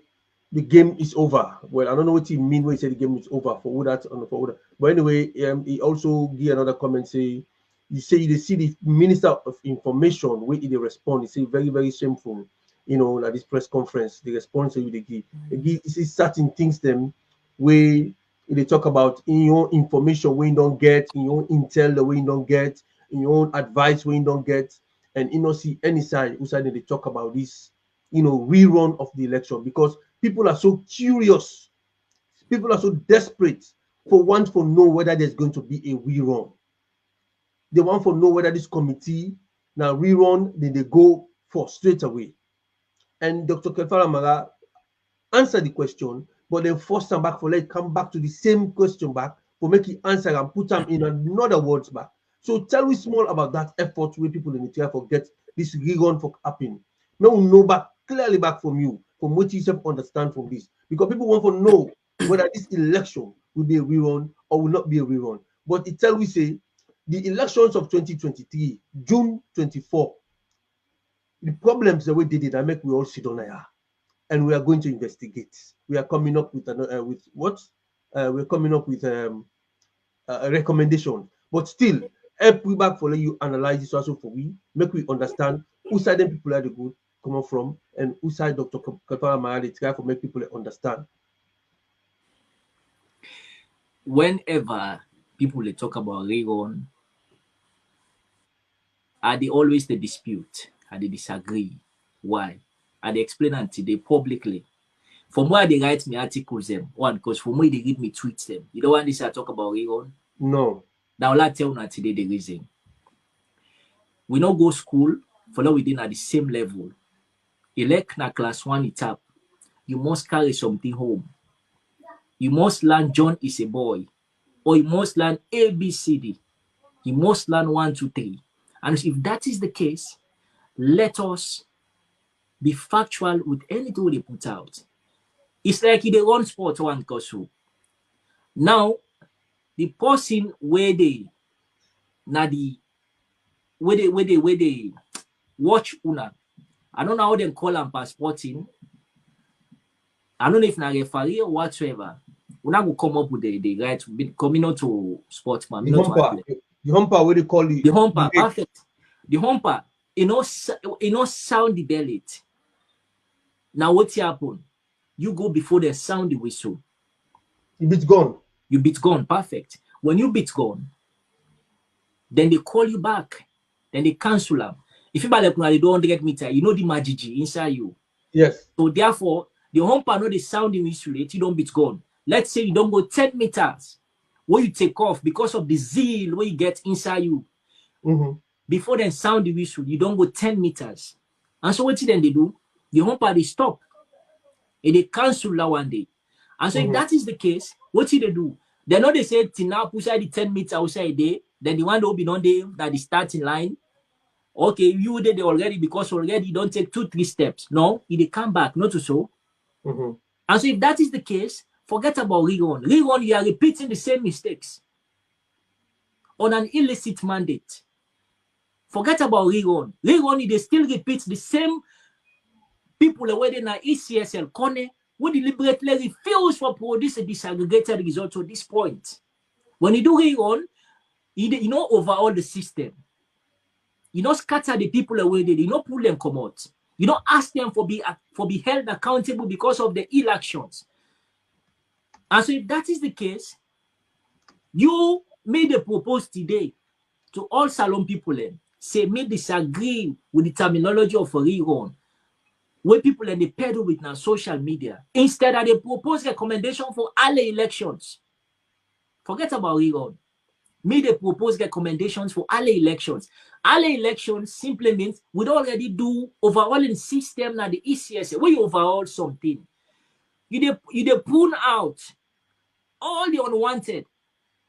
the game is over. Well, I don't know what he mean when he said the game is over for all that and for all that. But anyway, he also give another comment say you say they see the Minister of Information where they respond, he say very, very shameful, at this press conference, the response you they give. You see certain things them where they talk about in your information where you don't get, in your intel the way you don't get, in your own advice where you don't get, and see any side who side they talk about this, rerun of the election, because people are so curious, people are so desperate for want to know whether there's going to be a rerun. They want to know whether this committee now rerun, then they go for straight away. And Dr. Kefara Mara answered the question, but then forced him back for let come back to the same question back for make it answer and put them in another words back. So tell me small about that effort where people in the chair forget this rerun for happening. May we know back clearly back from you, from what you self understand from this. Because people want to know whether this election will be a rerun or will not be a rerun. But it tell we say the elections of 2023, June 24, the problems that we did it, I make we all sit on here, and we are going to investigate. We are coming up with what? We're coming up with a recommendation. But still, help we back for let you analyze this also for we make we understand who side them people are the good come from and who side Dr. Kapara Mara they try for make people understand. Whenever people they talk about rerun, are they always the dispute? Are they disagree? Why? Are they explain it today publicly? From where they write me articles them, one, because from where they read me tweets them. You don't want this I talk about rerun? No. Now let's tell you today the reason. We not go school for now within at the same level. Elect na class 1 etap. You must carry something home. You must learn John is a boy. Or you must learn ABCD. You must learn 1, 2, 3. And if that is the case, let us be factual with anything they put out. It's like they run sport one so. Now, the person where they watch una. I don't know how they call them passporting. I don't know if na referee or whatsoever. Una go come up with the right coming out to sportsman. The humper where they call it. The humper, perfect. The humper, sound the bellet. Now what happen? You go before they sound the whistle. You beat gone. You beat gone, perfect. When you beat gone, then they call you back. Then they cancel them. If you buy like they don't get meter, you know the magigi inside you. Yes. So therefore, the humper know the sound in whistle, you don't beat gone. Let's say you don't go 10 meters where you take off because of the zeal where you get inside you. Before they sound the whistle, you don't go 10 meters. And so what then they do? The humper they stop. And they cancel that one day. And so if that is the case, what do they do? They know they say Tina push the 10 meters outside there, then the one that will be on there that the starting line. Okay, you did it already because already you don't take 2-3 steps. No, they come back, not to so. And so if that is the case, forget about rerun. Rerun, you are repeating the same mistakes on an illicit mandate. Forget about rerun. Rerun, they still repeat the same people away in ECSL corner who deliberately refuse to produce a disaggregated result to this point. When you do rerun, you overall the system. You don't scatter the people away there. You don't pull them come out. You don't ask them for be held accountable because of the elections. And so if that is the case, you made a proposal today to all Salon people say may disagree with the terminology of a rerun where people they peddle with now social media. Instead they propose recommendation for all the elections. Forget about rerun. May they propose recommendations for all elections. All elections simply means we'd already do overhauling system now the ECS. Where you overhaul something, you de prune out all the unwanted.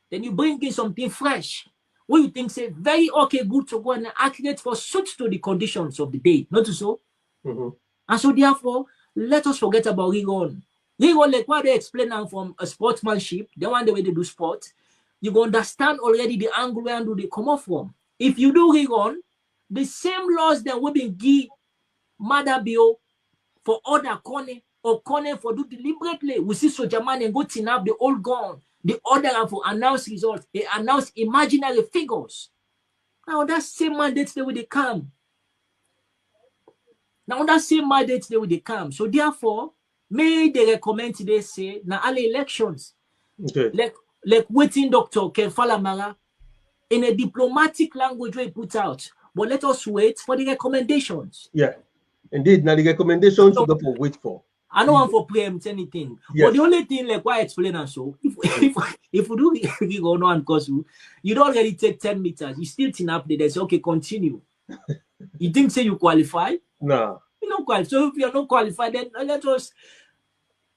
Then you bring in something fresh. What you think say very okay, good to go and accurate for suits to the conditions of the day. Not so. And so therefore, let us forget about rerun. Rerun, like what they explain now from a sportsmanship, the one the way they do sport. You go understand already the angle where they come off from. If you do rerun, the same laws that we been give Mother Bill for other corner or corner for do deliberately. We see Soldier Man and go tin up the old gun, the order for announce results, they announce imaginary figures. Now that same mandate they will come. Now that same mandate they will come. So therefore, may they recommend today say now all elections. Okay. Like waiting Dr. Ken Falamara in a diplomatic language we put out. But let us wait for the recommendations. Yeah. Indeed. Now the recommendations you got to wait for. I don't want to preempt anything. Yes. But the only thing, like why I explain and so, if we do go on because you don't already take 10 meters, you still tin up there, they say, okay, continue. You think say you qualify? No. You don't qualify. So if you're not qualified, then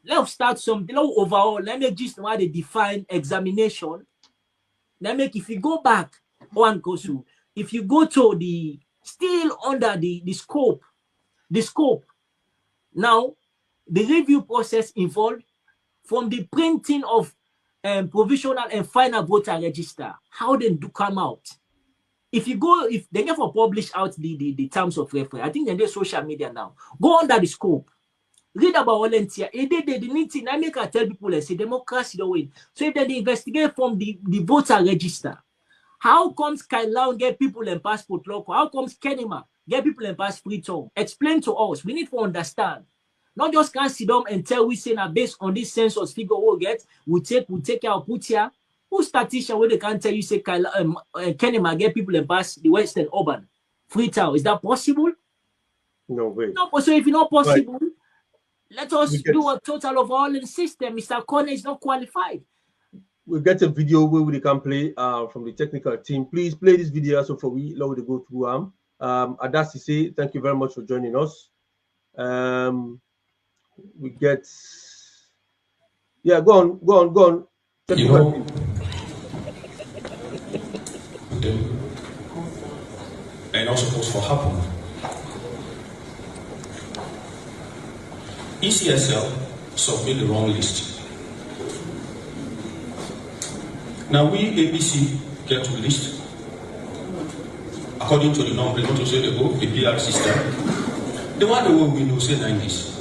let's start something overall. Let me just know how they define examination. Let me if you go back, one goes if you go to the still under the scope, now the review process involved from the printing of provisional and final voter register, how they do come out. If they never publish out the terms of reference, I think they're social media now. Go under the scope. Read about volunteer. They need to make I tell people and say democracy the way. So if they investigate from the voter register, how comes Kailau get people and passport local? How comes Kenema get people and pass free tour? Explain to us. We need to understand. Not just can't sit down and tell we say now based on this census figure we'll get, we take care of put here. Who statistician where they can't tell you say Kenema get people and pass the Western Urban free tour? Is that possible? No way. No, so if it's not possible, right. Let us do a total of all in the system. Mr. Corner is not qualified. We'll get a video where we can play from the technical team. Please play this video so for we allow to go through Adasi say thank you very much for joining us. We get go on. You know, and not supposed to happen. ECSL submit the wrong list. Now we APC get to list according to the number. They want to say they go the PR system. The one the way we know say 90s.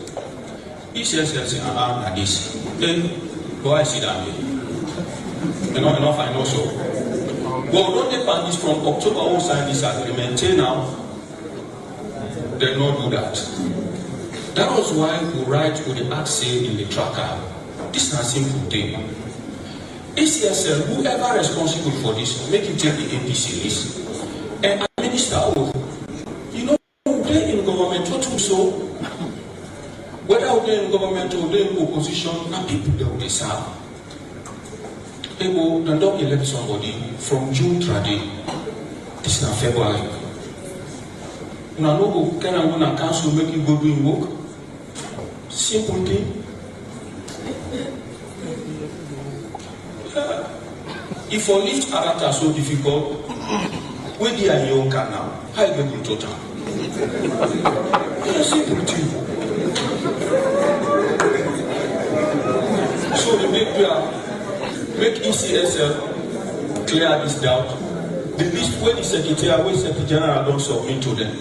ECSL say like this. Then go I see that way. Enough I know so. Well, don't they ban this from October we sign this agreement till now? They not do that. That was why we write with the act say in the tracker. This is a simple thing. ACSL, whoever responsible for this, make it take the APC list. And a minister, they're in government, what do so? Whether they're in government or they're in opposition, and people they will serve. They go, they don't elect somebody from June trade. This is not February. Now, no, can I go to council make you go doing work? Simple thing. If for lift Arata so difficult, where they are young now, how you get total? Simple thing. So the make ECSL clear this doubt. The list where the Secretary General don't submit to them.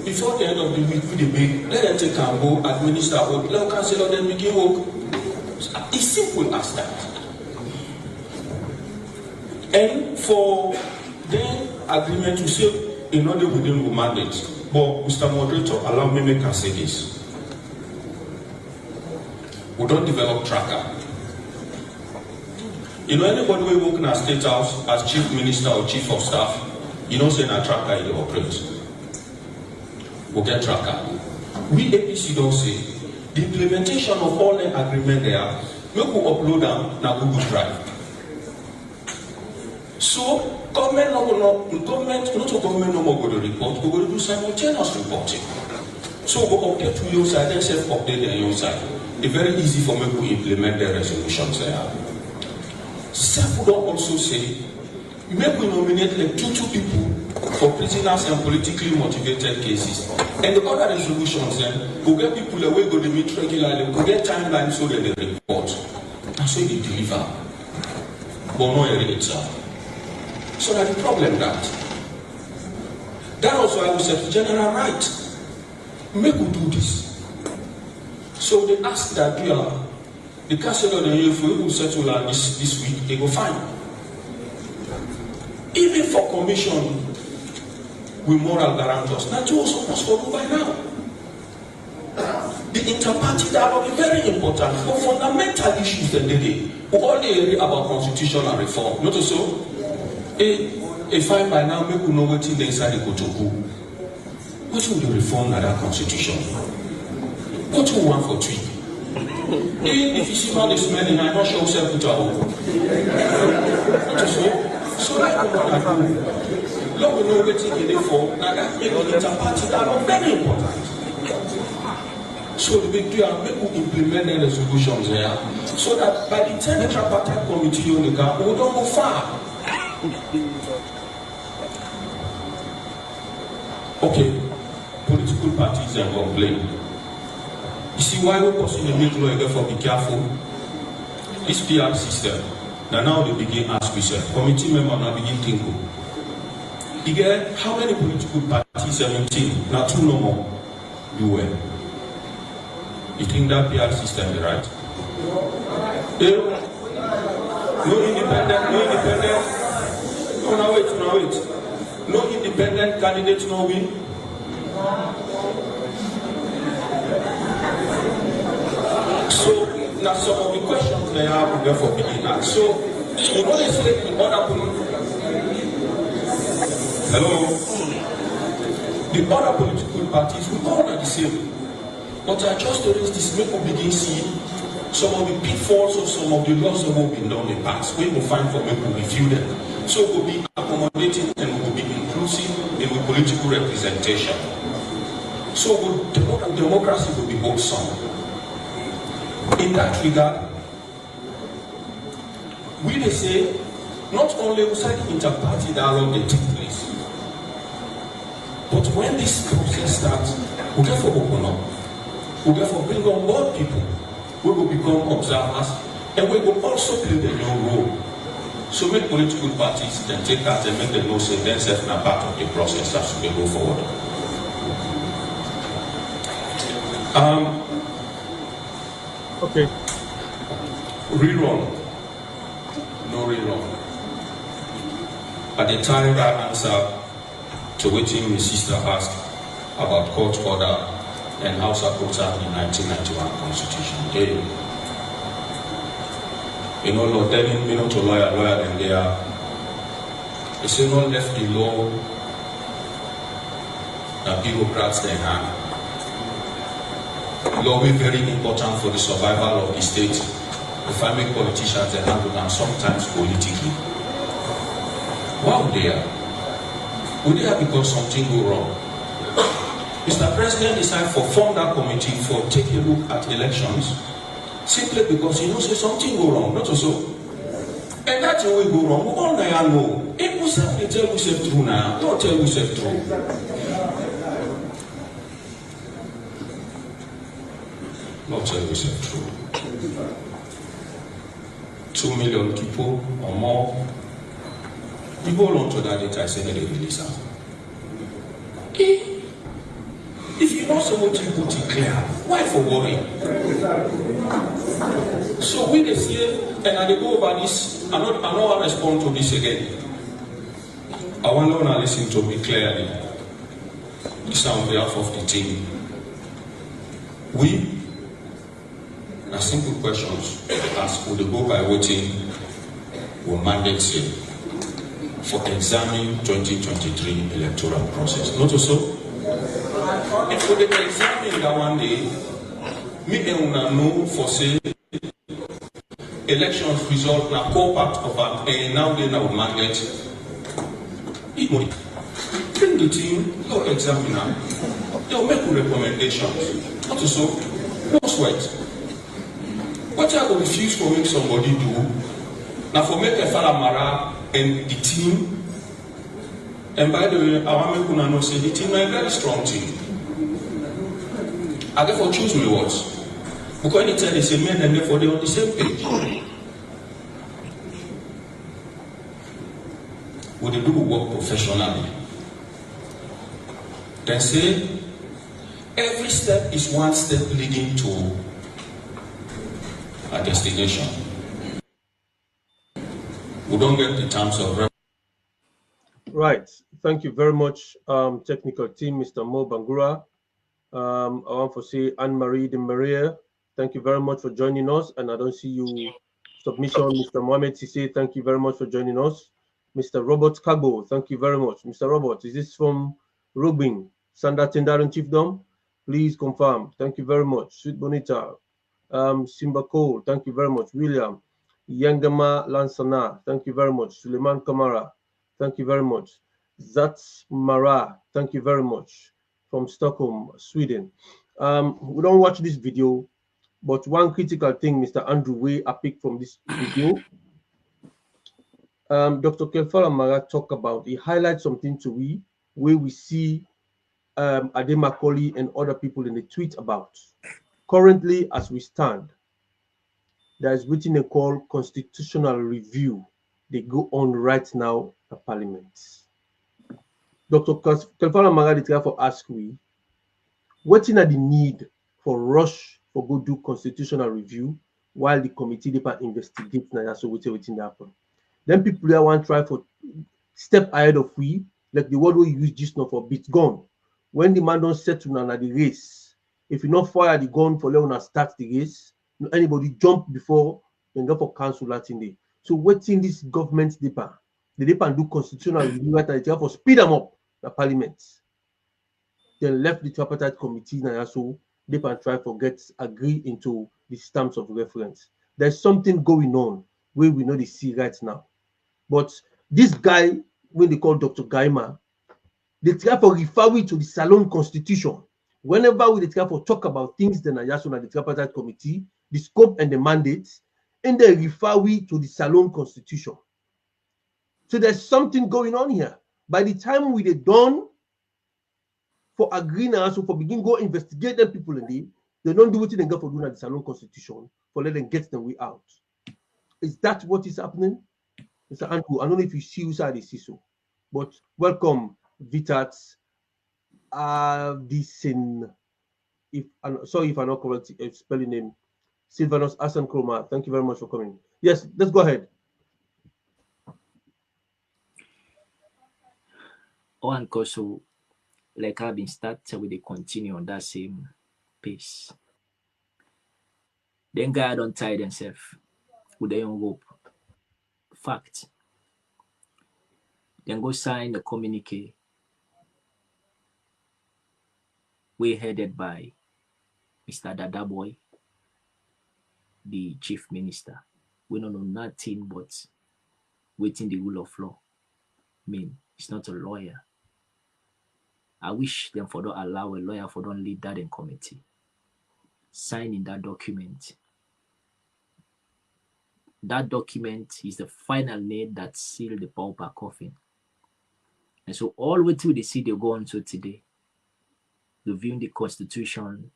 Before the end of the week, we debate, let them take and go administer work, let them cancel them begin work. It's simple as that. And for the agreement to say in order within the mandate, but Mr. Moderator, allow me make us say this. We don't develop tracker. Anybody who work in a state house as chief minister or chief of staff, say a tracker you operate. We'll get tracker. We APC don't say the implementation of all the agreement there, we will upload them na Google Drive. So government no more go to report, we will do simultaneous reporting. So we will update to your side, then self-update on your side. It's very easy for me to implement the resolutions there. SEF will also say, make we nominate like two people for prisoners and politically motivated cases. And the other resolutions then, we'll get people that will go to meet regularly, we'll get timelines so that they report. And so they deliver. But no itself. So that's the problem that also I will say to General right. Make we do this. So they ask that the council of the if we will settle this week, they go fine. Even for commission, we moral guarantors. Now, you supposed to do by now. The inter-party dialogue is very important for fundamental issues that we all hear about constitutional reform. Not so. If I by now make you know what in the inside the Kotoku, what will the reform of that constitution? What you want for tweak? If you see how they smelling, I'm not sure self put out. So like what I do, long we know what in the form, now that make the inter-party dialogue very important. So the big deal, make we implement the resolutions there, so that by the time the tripartite committee on the car, we don't go far. Okay, political parties and complain. You see why we possibly make law again for be careful? This PR system, now they begin ask yourself, committee member now begin thinking. Again, how many political parties 17? Now 2 no more. Do well. You think that PR system is right? No independent. No, now wait. No independent candidate, no win. So now some of the questions they have to for beginning. So you know they say the other political parties we all are the same. But I just raised this make we begin see some of the pitfalls of some of the laws that have been done in the past. We will find for make we review them. So we'll be accommodating and we'll be inclusive in the political representation. So democracy will be wholesome. In that regard, we they say not only outside the inter-party dialogue they take place, but when this process starts, we therefore open up. We therefore bring on board people. We will become observers, and we will also play the new role. So make political parties then take that and make them know say themselves are part of the process as we go forward. Okay. Rerun. No rerun. At the time I answer to what my sister asked about court order and House Approach Act in 1991 Constitution. You know, law telling me not to lawyer than they are. They say not left the law that bureaucrats they have. Law is very important for the survival of the state. If I make politicians they handle them sometimes politically. Why would they are? Would they are because something go wrong? Mr. President decided to form that committee for take a look at elections simply because he knows something go wrong, not so. And that's the way go wrong. We all know. If we say they tell yourself true now, don't tell yourself true. Not tell yourself true. 2 million people or more. You hold on to that data, I say they release them. If you know someone to put it clear, why for worry? So we this year, and I go over this, I don't want to respond to this again. I want to listen to me clearly. This is on behalf of the team. We, a simple questions ask, would go by voting will mandate say for examining 2023 electoral process. Not so. If we examine that one day, me and una know for say elections result na core part of our now they now mandate. Bring the team, go examiner, they'll make recommendations. Not so, no sweat. What I will refuse to make somebody do, now for make a falamara and the team. And by the way, I want to know say the team is a very strong team. I therefore choose my words. Because anytime they say men and therefore they're on the same page. Would they do work professionally? Then say every step is one step leading to a destination. We don't get the terms of Right. Thank you very much, technical team, Mr. Mo Bangura. I want to say Anne-Marie de Maria, thank you very much for joining us. And I don't see you submission. Mr. Mohamed Sisse, thank you very much for joining us. Mr. Robert Kagbo, thank you very much. Mr. Robert, is this from Rubin, Sanda Tendaran Chiefdom? Please confirm. Thank you very much. Sweet Bonita, Simba Cole, thank you very much. William, Yangama Lansana, thank you very much. Suleiman Kamara, thank you very much. Zats Mara, thank you very much. From Stockholm, Sweden. We don't watch this video, but one critical thing, Mr. Andrew Way, I picked from this video. Dr. Kefala Mara talk about, he highlights something to we, where we see Ade Macaulay and other people in the tweet about. Currently, as we stand, there is written a call constitutional review. They go on right now at Parliament. Dr. Kefala Mara declare for ask we, what are the need for rush for go do constitutional review while the committee department investigate now, so waiting happen. Then people there want try for step ahead of we, like the word we use just now for bit gun. When the man don't settle now the race, if you not fire the gun for let start the race, anybody jump before then go for cancel that in day. So waiting this government department, the department do constitutional review right now for speed them up the parliament. Then left the tripartite committee now, so they can try to agree into the stamps of reference. There's something going on where we know they see right now. But this guy, when they call Dr. Gaima, they try to refer we to the Salon Constitution. Whenever we try to talk about things, then I just on the tripartite committee, the scope and the mandates, and they refer we to the Salon Constitution. So there's something going on here. By the time we done for agreeing and also for begin go investigate them people in they don't do what they go for doing at the Salon Constitution for let them get them way out. Is that what is happening? Mr. Andrew, I don't know if you see who side is so, but welcome, Vitat Avdisen. If I'm sorry if I'm not correct spelling name, Sylvanus Asan Kroma. Thank you very much for coming. Yes, let's go ahead. And also, like I've been started, we continue on that same pace. Then guy don't tie themselves with their own rope. Fact. Then go sign the communique. We headed by Mr. Dada Boy, the chief minister. We don't know nothing but waiting the rule of law. I mean, he's not a lawyer. I wish them for don't allow a lawyer for don't lead that in committee. Signing that document. That document is the final nail that sealed the pauper coffin. And so all the way till the see they go on to today, reviewing the constitution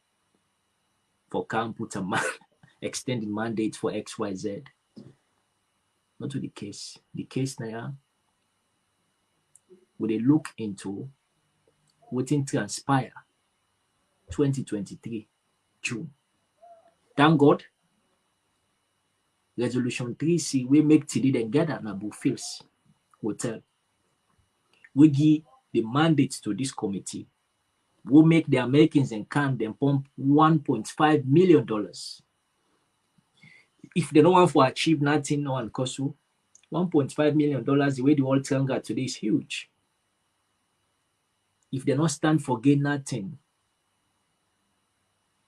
for can put a extended mandate for XYZ. Not to the case. The case now, will they look into waiting transpire 2023 June. Thank God, Resolution 3C, we make today then gather na Bufils Hotel. We give the mandate to this committee. We make the Americans and can them pump $1.5 million. If they don't want to achieve nothing, no one cost you $1.5 million. The way the world tanga today is huge. If they don't stand for gain nothing,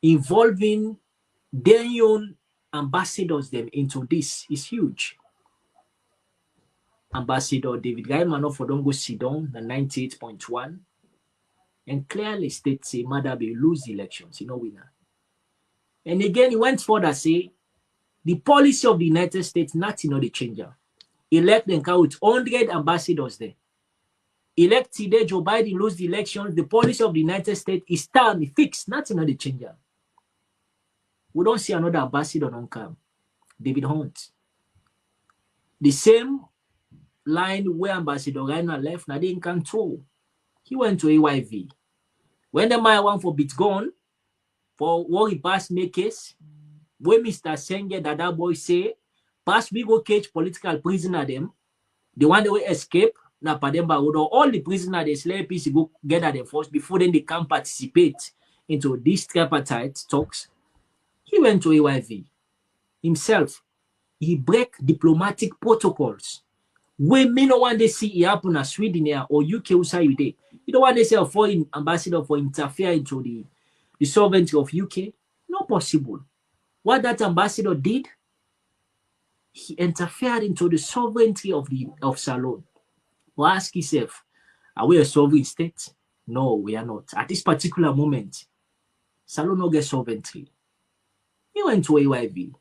involving their own ambassadors them into this is huge. Ambassador David Gaiman for don't go sit down the 98.1 and clearly states say Mother be lose the elections, you know winner. And again he went further say the policy of the United States nothing no the changer. Elect them with 100 ambassadors there. Elect today Joe Biden lose the election. The policy of the United States is still fixed, nothing no the changer. We don't see another ambassador don't come. David Hunt. The same line where Ambassador Rainer left, now they didn't control. He went to AYV. When the man went for Bitcoin, for what he passed make case, when Mr. Senge, that boy say, pass we go catch political prisoner them, the one that will escape, na Pademba Road, or all the prisoners, the SLPP go gather them first before then they can participate into these tripartite talks. He went to AYV himself. He break diplomatic protocols. When me no one they see it happen in Sweden here or UK outside you day. You don't want to say a foreign ambassador for interfere into the sovereignty of UK. Not possible. What that ambassador did, he interfered into the sovereignty of Salon. Well, ask yourself, are we a sovereign state? No, we are not. At this particular moment, Salon no get sovereignty. He went to AYV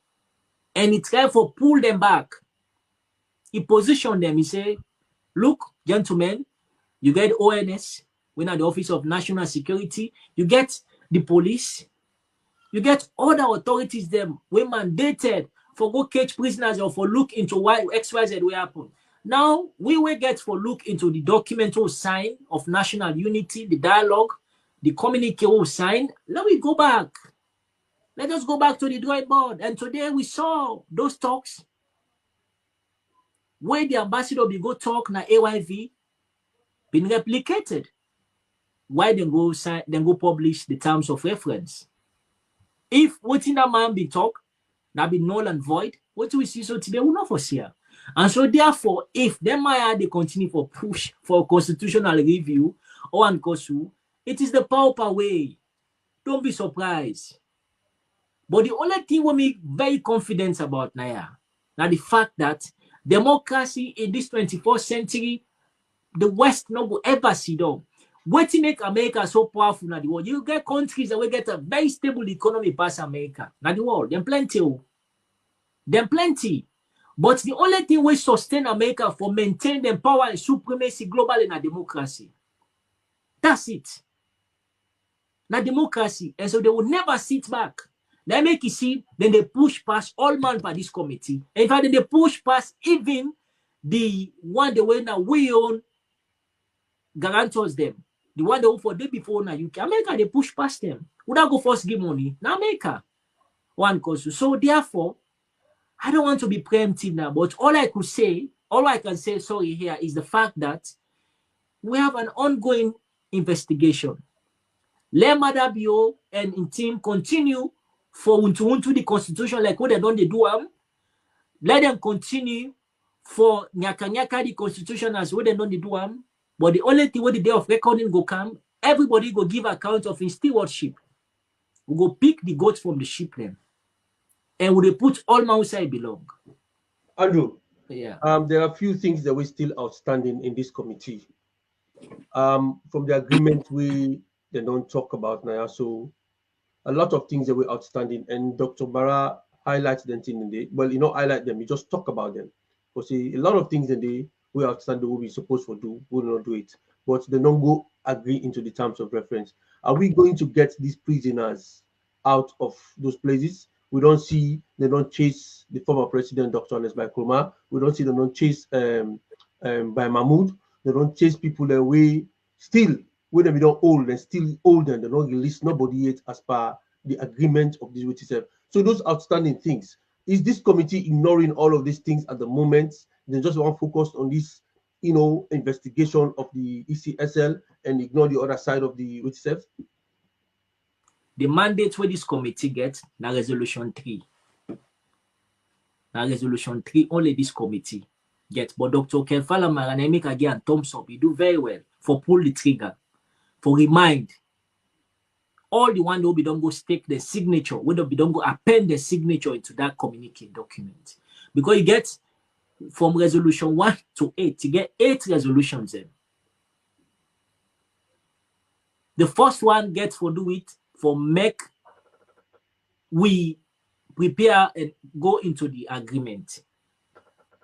and he tried to pull them back. He positioned them. He said, look, gentlemen, you get ONS, we're at the Office of National Security, you get the police, you get other authorities them we mandated for go catch prisoners or for look into why XYZ will happen. Now, we will get for look into the documental sign of national unity, the dialogue, the communique will sign. Let me go back. Let us go back to the drawing board. And today we saw those talks where the ambassador be go talk na AYV been replicated. Why then go sign, then go publish the terms of reference? If what in that man be talk, that be null and void, what we see so today will not foresee. And so therefore, if them they continue for push for constitutional review or ankosu, it is the pauper way. Don't be surprised. But the only thing we make very confident about now the fact that democracy in this 21st century, the West no go ever see down. What to make America so powerful in the world? You get countries that will get a very stable economy past America. Now the world, them plenty. Them plenty. But the only thing we sustain America for maintain them power and supremacy global in a democracy. That's it. Now democracy. And so they will never sit back. They make you see, then they push past all man by this committee. In fact, they push past even the one the way now we own guarantors them. The one they own for day before now UK. America, they push past them. Would I go first give money? Now America. One cause. So therefore, I don't want to be preemptive now, but all I can say, sorry, here is the fact that we have an ongoing investigation. Let Madabio and in team continue for unto the constitution like what they don't do. Let them continue for nyaka the constitution as what they don't do. But the only thing when the day of reckoning go come, everybody go give account of his stewardship. We go pick the goats from the sheep then. And we put all outside belong. Andrew, yeah. There are a few things that were still outstanding in this committee. From the agreement they don't talk about now. So a lot of things that were outstanding, and Dr. Barra highlights them in the day. Well, you know, highlight them, you just talk about them. Because a lot of things that they were outstanding, what we supposed to do, we will not do it. But they don't go agree into the terms of reference. Are we going to get these prisoners out of those places? We don't see they don't chase the former president, Dr. Anes Nkrumah. We don't see they don't chase by Mahmoud. They don't chase people that we still, when they don't old and still older, they don't release nobody yet as per the agreement of this WTF. So those outstanding things. Is this committee ignoring all of these things at the moment? They just want focused on this, you know, investigation of the ECSL and ignore the other side of the WTF? The mandate where this committee gets, na resolution 3. Na resolution 3, only this committee gets. But Dr. Kefala Maranemi again thumbs up. He do very well for pull the trigger, for remind all the one who be don't go stake the signature, whether be don't go append the signature into that communique document. Because you get from resolution 1 to 8, you get 8 resolutions then. The first one gets for do it for make we prepare and go into the agreement.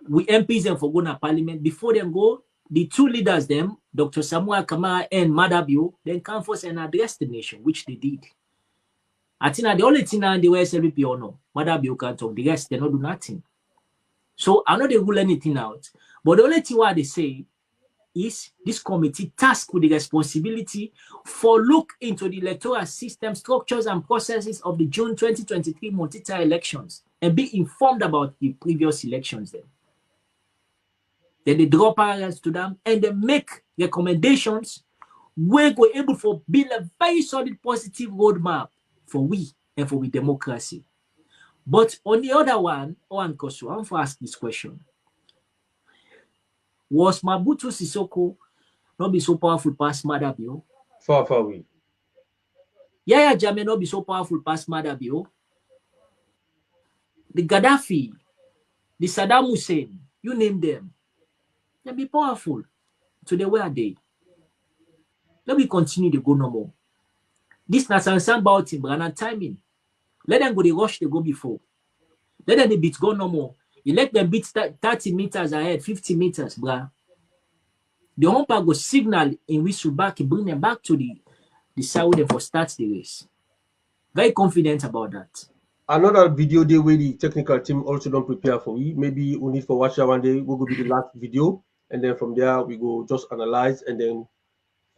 We MPs them for go to parliament. Before them go, the 2 leaders them, Dr. Samuel Kamara and Madabio, then come first and address the nation, which they did. I think the only thing now the SLPP or no, Madabio can't talk. The rest they not do nothing. So I know they rule anything out. But the only thing what they say is this committee tasked with the responsibility for look into the electoral system, structures, and processes of the June 2023 multi-tier elections and be informed about the previous elections then. Then they draw parallels to them and they make recommendations where we're able to build a very solid positive roadmap for we and for we democracy. But on the other one, Koso, I want to ask this question. Was Mobutu Sissoko not be so powerful past Madabio? Far away. Yaya Jammeh not be so powerful past Madabio? The Gaddafi, the Saddam Hussein, you name them, they be powerful. Today, where are they? Let me continue to go no more. This not something about him, but timing. Let them go the rush they go before. Let them beat go no more. You let them beat 30 meters ahead, 50 meters, bruh. The umpire go signal in whistle back, bring them back to the side where they start the race. Very confident about that. Another video day where the technical team also don't prepare for we. Maybe we need for watch that one day. We'll go be the last video, and then from there we go just analyze and then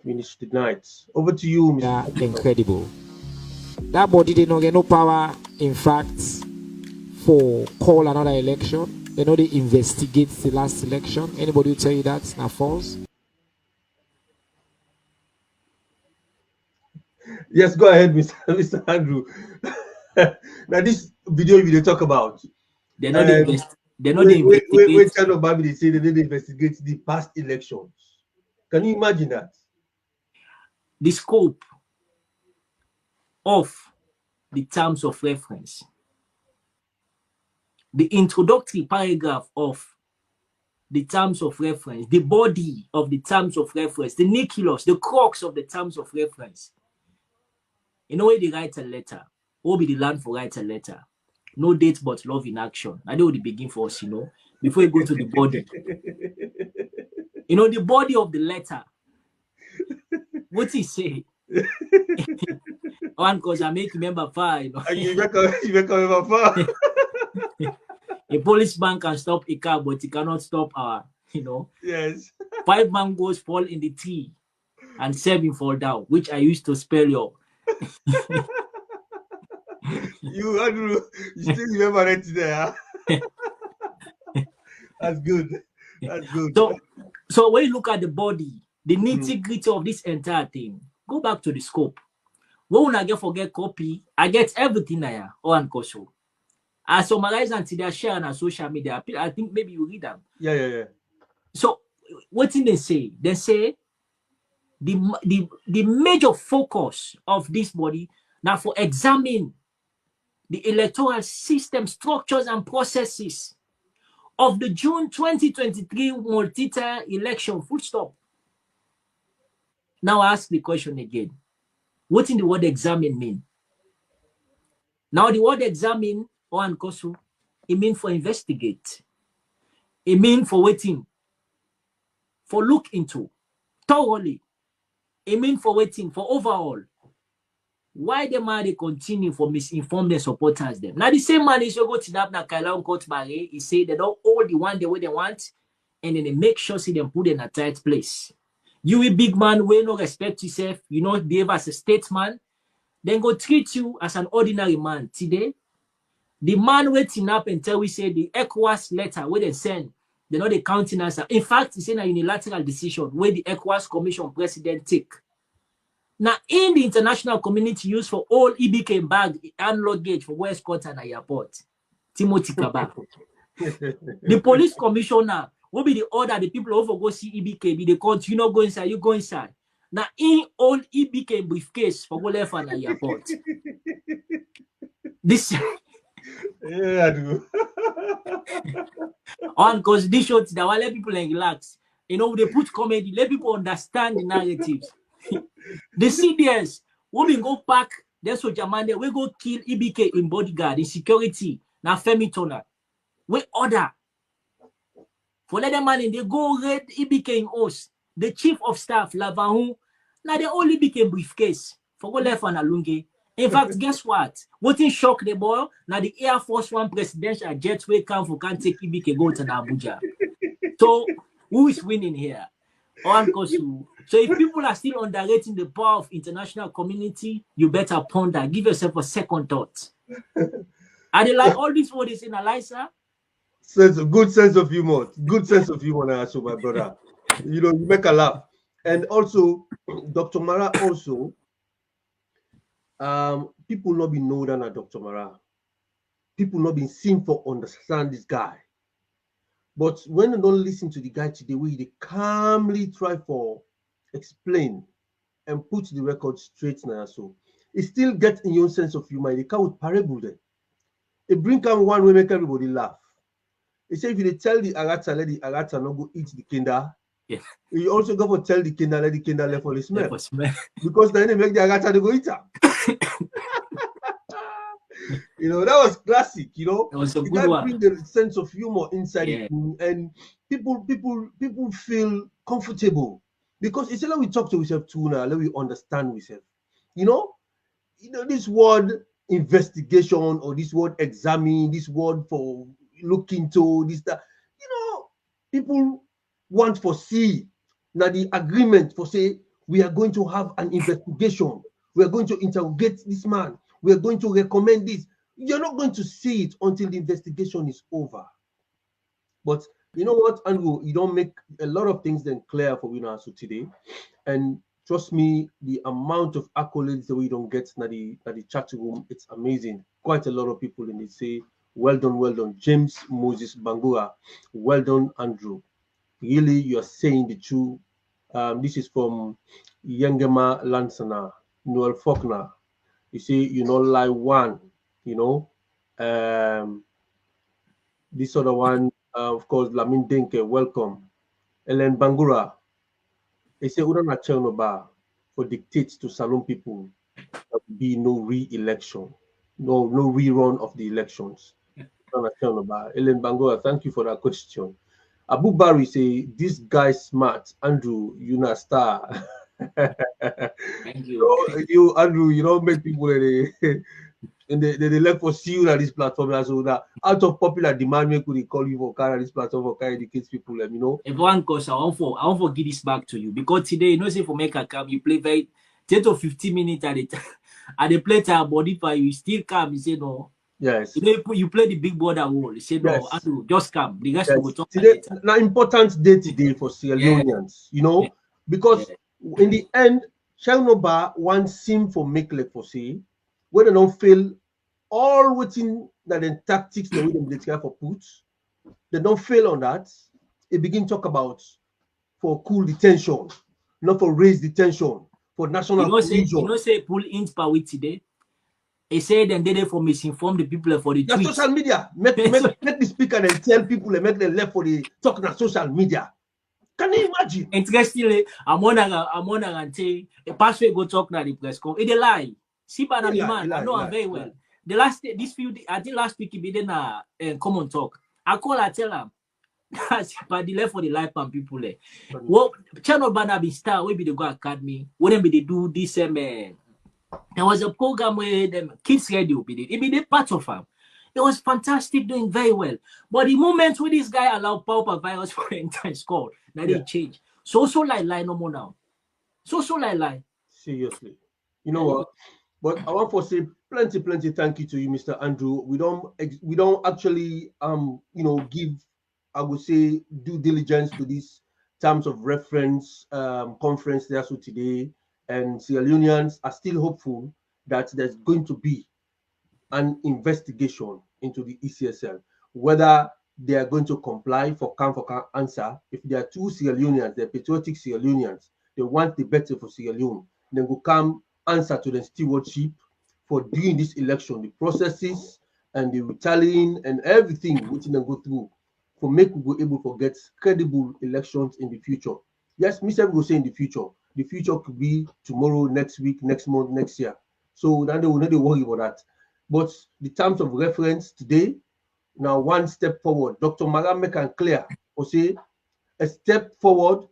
finish the night. Over to you, Mr. Yeah, incredible. That body did not get no power, in fact, for call another election. They know they investigate the last election. Anybody will tell you that's not false? Yes, go ahead, Mr. Andrew. Now this video we talk about. They're not the investigate. Wait, kind of Bible they say they didn't investigate the past elections. Can you imagine that? The scope of the terms of reference, the introductory paragraph of the terms of reference, the body of the terms of reference, the nucleus, the crux of the terms of reference. You know where they write a letter, what will be the land for write a letter? No date but love in action. I know the begin for us, before you go to the body. The body of the letter. What he say? One cause I make remember far, You make remember far. A policeman can stop a car, but he cannot stop our, Yes. 5 mangoes fall in the tree and 7 fall down, which I used to spell your. You, Andrew, you still remember it there. That's good. That's good. So when you look at the body, the nitty-gritty of this entire thing, go back to the scope. When I forget copy, I get everything there. I summarize until they share on social media. I think maybe you read them. Yeah. So what did they say? They say the major focus of this body now for examining the electoral system structures and processes of the June 2023 multi-tier election, full stop. Now I ask the question again. What in the word examine mean? Now the word examine, it means for investigate. It means for waiting, for look into, thoroughly. It means for waiting, for overall. Why the man they continue for misinform their supporters them? Now the same man is go to that Kaila court barrier. He say they don't all the one the way they want, and then they make sure see them put in a tight place. You a big man, we no respect yourself, you not behave as a statesman, then go treat you as an ordinary man. Today, the man waiting up until we say the ECOWAS letter where they send, they know the countenance. In fact, it's in a unilateral decision where the ECOWAS Commission president take. Now, in the international community use for all EBK bag and luggage for West Coast and airport, Timothy Kaba. The police commissioner will be the order the people over go see EBK, be the court, you not go inside, you go inside. Now, in all EBK briefcase for go left and airport. This yeah, I do. because this show that will let people relax. They put comedy, let people understand the narratives. The CDS, we go pack, that's what Jamande, we go kill EBK in bodyguard, in security, now Femi Tona. We order. For let them man in, they go raid EBK in host. The chief of staff, Lavahu, now they only became briefcase. For go left and Alunge. In fact, guess what? What in shock the boy? Now the Air Force One presidential jet way come for can't take EBK go to Abuja. So who is winning here? So if people are still underrating the power of international community, you better ponder. Give yourself a second thought. Are they like all these what is in Eliza? good sense of humor. Good sense of humor, now, so my brother. You know, you make a laugh. And also, Dr. Mara also, people not be know than Dr. Mara. People not been seen for understand this guy. But when you don't listen to the guy today, we they calmly try for explain and put the record straight now. So it still get in your sense of humor. They come with parable there. It bring come one way make everybody laugh. He say if you tell the Arata, let the Arata not go eat the kinder. Yeah. You also go for tell the kinder, let the kinder left for the smell. For smell. Because then they make the Arata they go eat her. You know, that was classic, you know. It was a You good can one. bring the sense of humor inside Yeah. it, and people feel comfortable because it's like we talk to ourselves too now, let we understand ourselves. You know, this word investigation or this word examine, this word for look into this that, you know, people want for see now the agreement for say we are going to have an investigation, we are going to interrogate this man, we are going to recommend this. You're not going to see it until the investigation is over. But you know what, Andrew, you don't make a lot of things then clear for we now so today. And trust me, the amount of accolades that we don't get at the chat room, it's amazing. Quite a lot of people in it say, well done, James Moses Bangura, well done, Andrew. Really, you're saying the truth. This is from Yengema Lansana, Noel Faulkner. You see, you know, like one, you know, this other one, of course, Lamin Denke, welcome. Ellen Bangura, they say, Udana Chernoba for dictates to Salon people, there will be no re-election, no rerun of the elections. Udana Chernoba. Ellen Bangura, thank you for that question. Abu Bari say, this guy smart. Andrew, you not star. Thank you. You, Andrew, you don't make people and they left for see you at this platform. So that out of popular demand, we could call you for carry this platform for carry educate people. Let me know. Everyone, cause I want for give this back to you because today, you know, say for make a come, you play very 10 to 15 minutes at it. At the play time body for you still come. You say no. Yes. You know, you play the big brother role. You say no. Yes. Andrew, just come. The rest Yes. will talk Today, later. an important day today for Sierra Leoneans, you know, because in the end, Chernobyl wants him for make like for say, when they don't fail all waiting that the tactics the way they try for put, they don't fail on that. It begin talk about for cool detention, not for raise detention, for national cohesion. You know, say pull in power today. He said and they for misinform the people for the tweets. Social media make the speaker and tell people and make them left for the talk on social media. Can you imagine? Interestingly, I'm on and say a pastor go talk na the press con. It a lie. See, but I'm man. I know I'm very well. The last this few I think last week he be then common talk. I call I tell him. But the left for the life and people there. Well, channel banner be star. We be the go academy. When be they do this there was a program where them kids radio be it be the part of them. It was fantastic, doing very well. But the moment when this guy allowed pauper virus for the entire score, now they change. So like no more now. So like. Seriously. You know what? But I want to say plenty thank you to you, Mr. Andrew. We don't actually you know give, I would say, due diligence to these terms of reference conference there so today, and Sierra Leoneans are still hopeful that there's going to be an investigation into the ECSL, whether they are going to comply for come answer. If there are two Sierra Leoneans, they're patriotic Sierra Leoneans, they want the better for Sierra Leone, then will come answer to the stewardship for doing this election, the processes and the retaliating and everything which they go through for make we go able to get credible elections in the future. Yes, Mr. will say in the future. The future could be tomorrow, next week, next month, next year. So then they will not worry about that. But the terms of reference today, now one step forward. Dr. Mara make it clear or say a step forward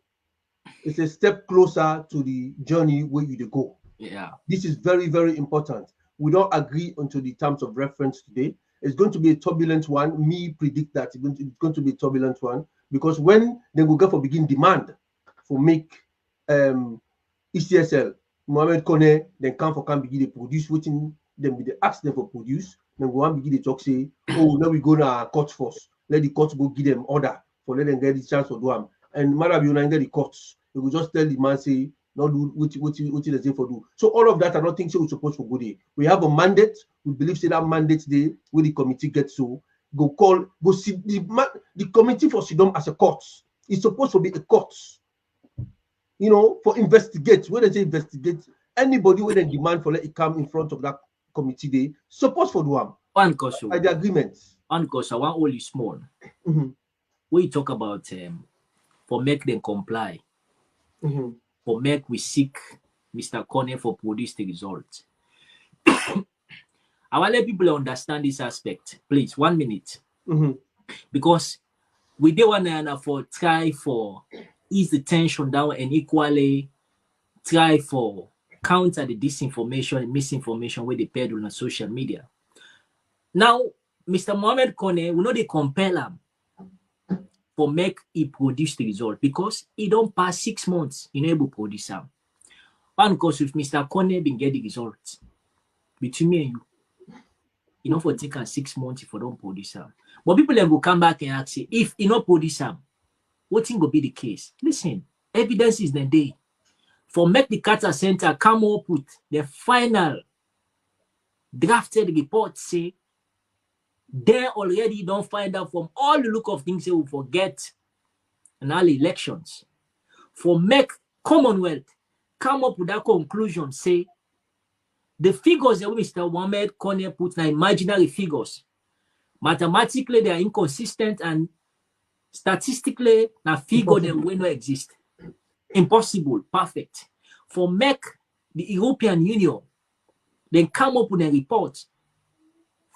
is a step closer to the journey where you go. Yeah. This is very, very important. We don't agree onto the terms of reference today. It's going to be a turbulent one. Me predict that it's going to be a turbulent one because when they will go for begin demand for make ECSL, Mohamed Kone, then come begin to produce waiting, then be the ask them for produce, then go and begin to talk say, oh, now we go to court first. let the court go give them order for let them get the chance to do them. And matter be united the courts, you will just tell the man say not do what they say for do. So all of that are not things we're supposed to go there. We have a mandate. We believe say that mandate day where the committee gets to go see the committee for Sidom as a court. It's supposed to be a court. You know, for investigate. When they say investigate, anybody with a demand for let it come in front of that committee day, suppose for do them. One question. By the agreements. One question. One only small. Mm-hmm. We talk about for make them comply. Mm-hmm. For make we seek Mr. Kone for produce the result. I want let people understand this aspect. Please, 1 minute. Mm-hmm. Because we don't want to for try for ease the tension down and equally try for counter the disinformation and misinformation where they peddle on social media. Now, Mr. Mohamed Kone, we know they compel him for make he produce the result because he don't pass 6 months in able to produce them. And because if Mr. Kone been get the results between me and you know for taking 6 months if you don't produce them. But people then will come back and ask you, if you not produce them, what thing will be the case? Listen, evidence is the day. For make the Carter Center come up with the final drafted report say they already don't find out from all the look of things they will forget in all elections. For make Commonwealth come up with that conclusion, say the figures that Mr. Mohamed Kone put are imaginary figures. Mathematically, they are inconsistent and statistically, a figure that will not exist. Impossible, perfect. For make the European Union, then come up with a report.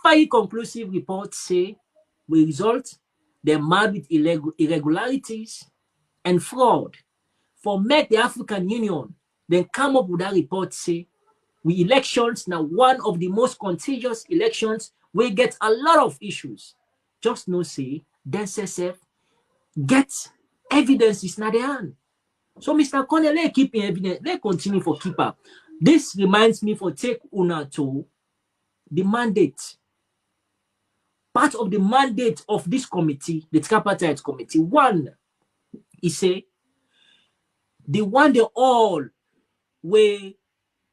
5 conclusive reports say the result, they're marred with irregularities and fraud. For make the African Union, then come up with that report say we elections now one of the most contagious elections we get a lot of issues. Just no say, then SSF get evidence is not the hand. So Mr. Kone, let's keep evidence, let's continue for keep up. This reminds me for take una to the mandate. Part of the mandate of this committee, the tripartite committee, one is say the one they all were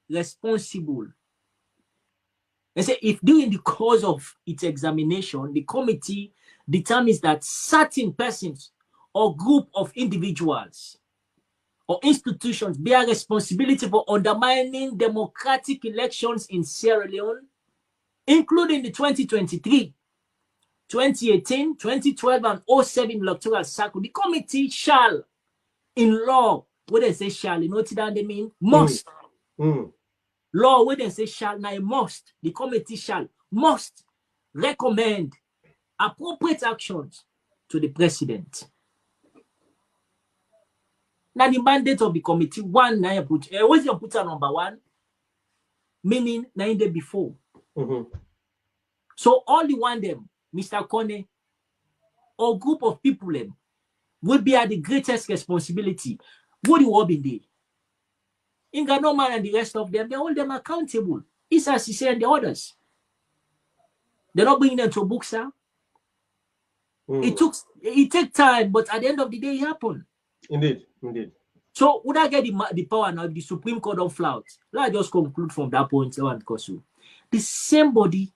responsible. They say if during the course of its examination, the committee determines that certain persons or group of individuals or institutions bear responsibility for undermining democratic elections in Sierra Leone, including the 2023, 2018, 2012, and 07 electoral cycle, the committee shall, in law, what they say shall, you know what they mean? Must. Law, where they say shall, now must. The committee must recommend appropriate actions to the president. Now the mandate of the committee, one, now you put, what's your put number 1? Meaning 9 days before. So all the one them, Mr. Kone, or group of people them, will be at the greatest responsibility. What you have been there? Inganoman and the rest of them, they hold them accountable. It's as he said and the others. They're not bringing them to books, sir. It takes time, but at the end of the day, it happened. Indeed. So would I get the power now? The Supreme Court of Flouts. Let us just conclude from that point. The same body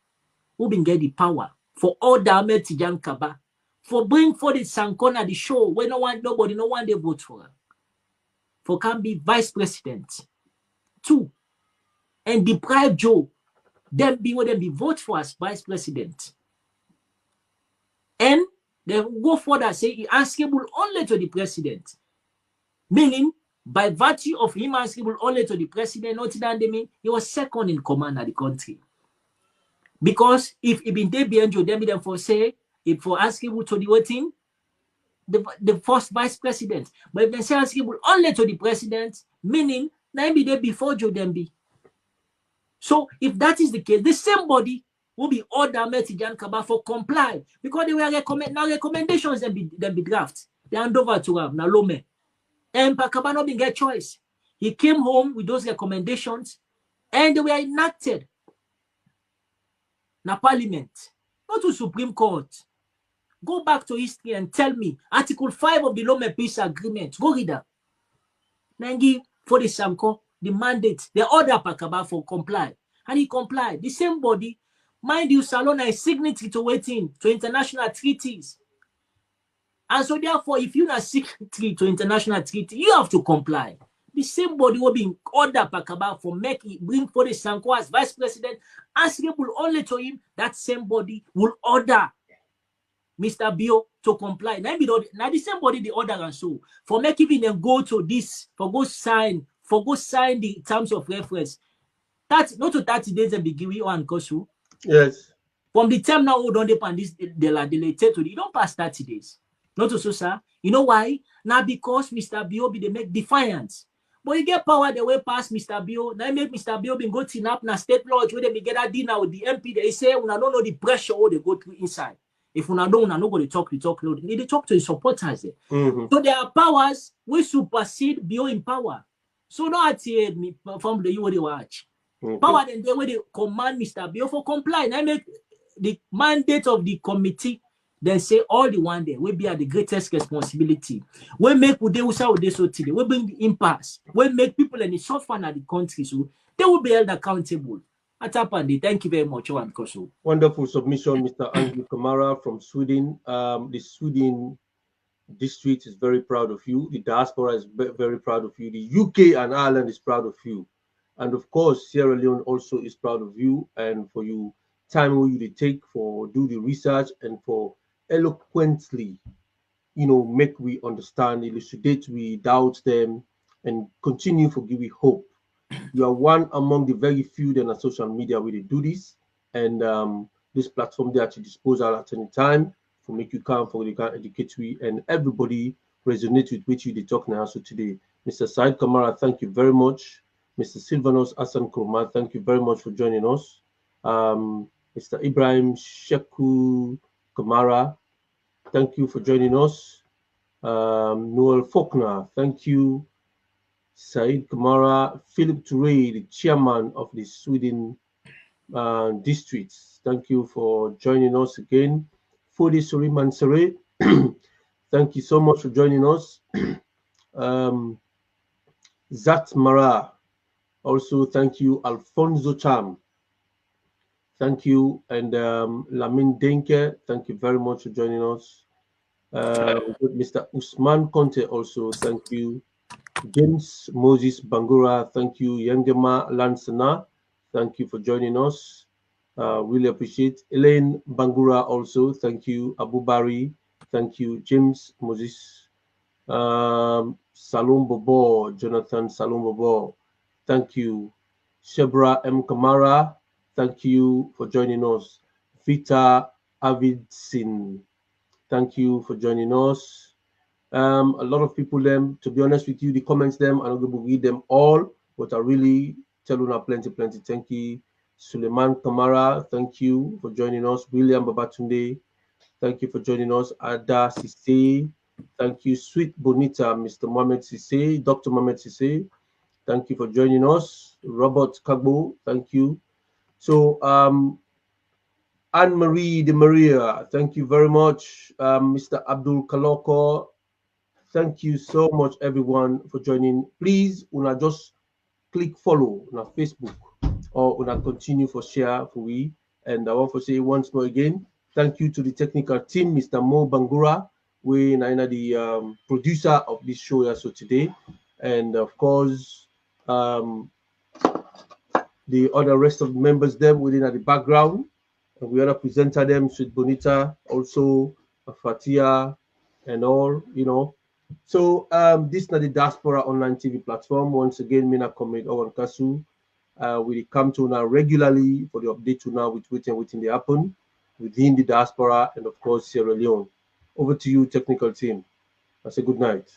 who been get the power for all the Ahmed Tijan Kaba, for bring for the Sankona the show where no one they vote for her. For can be vice president. 2. And deprive Joe, them be vote for as vice president. And they go further say he answerable only to the president. Meaning, by virtue of him answerable only to the president, not that they mean he was second in command of the country. Because if he been there behind Joe, them for say, if for answerable to the voting, the first vice president. But if they say answerable only to the president, meaning now be there before Joe Dembi. So if that is the case, the same body will be ordered Metijan Kaba for comply because they were recommendations then be draft. They hand over to him now Lome. And Pakaba not being get choice. He came home with those recommendations and they were enacted. Now Parliament, not to Supreme Court. Go back to history and tell me Article 5 of the Lome Peace Agreement. Go read that. Nangi for the Sanko, the mandate, the order Pakaba for comply. And he complied. The same body, mind you, Salona is signatory to waiting to international treaties. And so therefore, if you're not signatory to international treaty, you have to comply. The same body will be order Pakaba for bring for the Sanko as vice president, answerable only to him. That same body will order Mr. Bio to comply. Now the same body the order and so for making them go to this, for go sign the terms of reference. That's not to 30 days and begin or and Kosu. Yes. From the time now don't depend this they are deleted to you don't pass 30 days. Not to so sir. You know why? Now because Mr. Bio be they make defiance. But you get power the way past Mr. Bio. Now make Mr. Bio be go tin up na state lodge where they be get that dinner with the MP. They say we don't know the pressure or they go through inside. If we don't know, nobody talk, they talk to his supporters. So there are powers which supersede Bio in power. So not from the you watch. Power then they where they command Mr. Bio for comply. And I make the mandate of the committee. Then say all the one day will be at the greatest responsibility. We make they will say they so today. We bring the impasse. We make people in the suffer at the country so they will be held accountable. Thank you very much, Wonderful submission, Mr. Andrew Kamara from Sweden. The Sweden district is very proud of you. The diaspora is very proud of you. The UK and Ireland is proud of you. And of course, Sierra Leone also is proud of you and for you time you take for do the research and for eloquently, make we understand, elucidate, we doubt them, and continue for give we hope. You are one among the very few that on social media where they do this, and this platform they at your disposal at any time for make you come for the can educate we and everybody resonate with which you they talk now. So today, Mr. Said Kamara, thank you very much. Mr. Silvanos Asan Kurma, thank you very much for joining us. Mr. Ibrahim Sheku Kamara, thank you for joining us. Noel Faulkner, thank you. Said Kamara, Philip Touré, the chairman of the Sweden districts, thank you for joining us again. Fodi Suriman Sere, thank you so much for joining us. Zat Mara, also thank you. Alfonso Cham, thank you. And Lamin Denke, thank you very much for joining us. Mr. Usman Conte, also thank you. James Moses Bangura, thank you. Yangema Lansana, thank you for joining us. Really appreciate. Elaine Bangura also, thank you. Abu Bari, thank you. James Moses, Salom Bobo, Jonathan Salom Bobo, thank you. Shebra M. Kamara, thank you for joining us. Vita Avidsin, thank you for joining us. A lot of people, to be honest with you, the comments I'm not going to read them all, but I really tell you now plenty. Thank you. Suleiman Kamara, thank you for joining us. William Babatunde, thank you for joining us. Ada Sise, thank you. Sweet Bonita, Mr. Mohamed Sise, Dr. Mohamed Sise, thank you for joining us. Robert Kagbo, thank you. So, Anne-Marie de Maria, thank you very much. Mr. Abdul Kaloko, thank you so much, everyone, for joining. Please, una just click follow on Facebook or una continue for share for we. And I want to say once more again, thank you to the technical team, Mr. Mo Bangura, we are the producer of this show also today, and of course the other rest of the members them within at the background. And we other presenter them, Sweet Bonita, also Fatia, and all, So this is the Diaspora Online TV platform. Once again, Mina Comrade Owen Kasu. We come to now regularly for the update to now with waiting they happen within the diaspora and of course Sierra Leone. Over to you, technical team. That's a good night.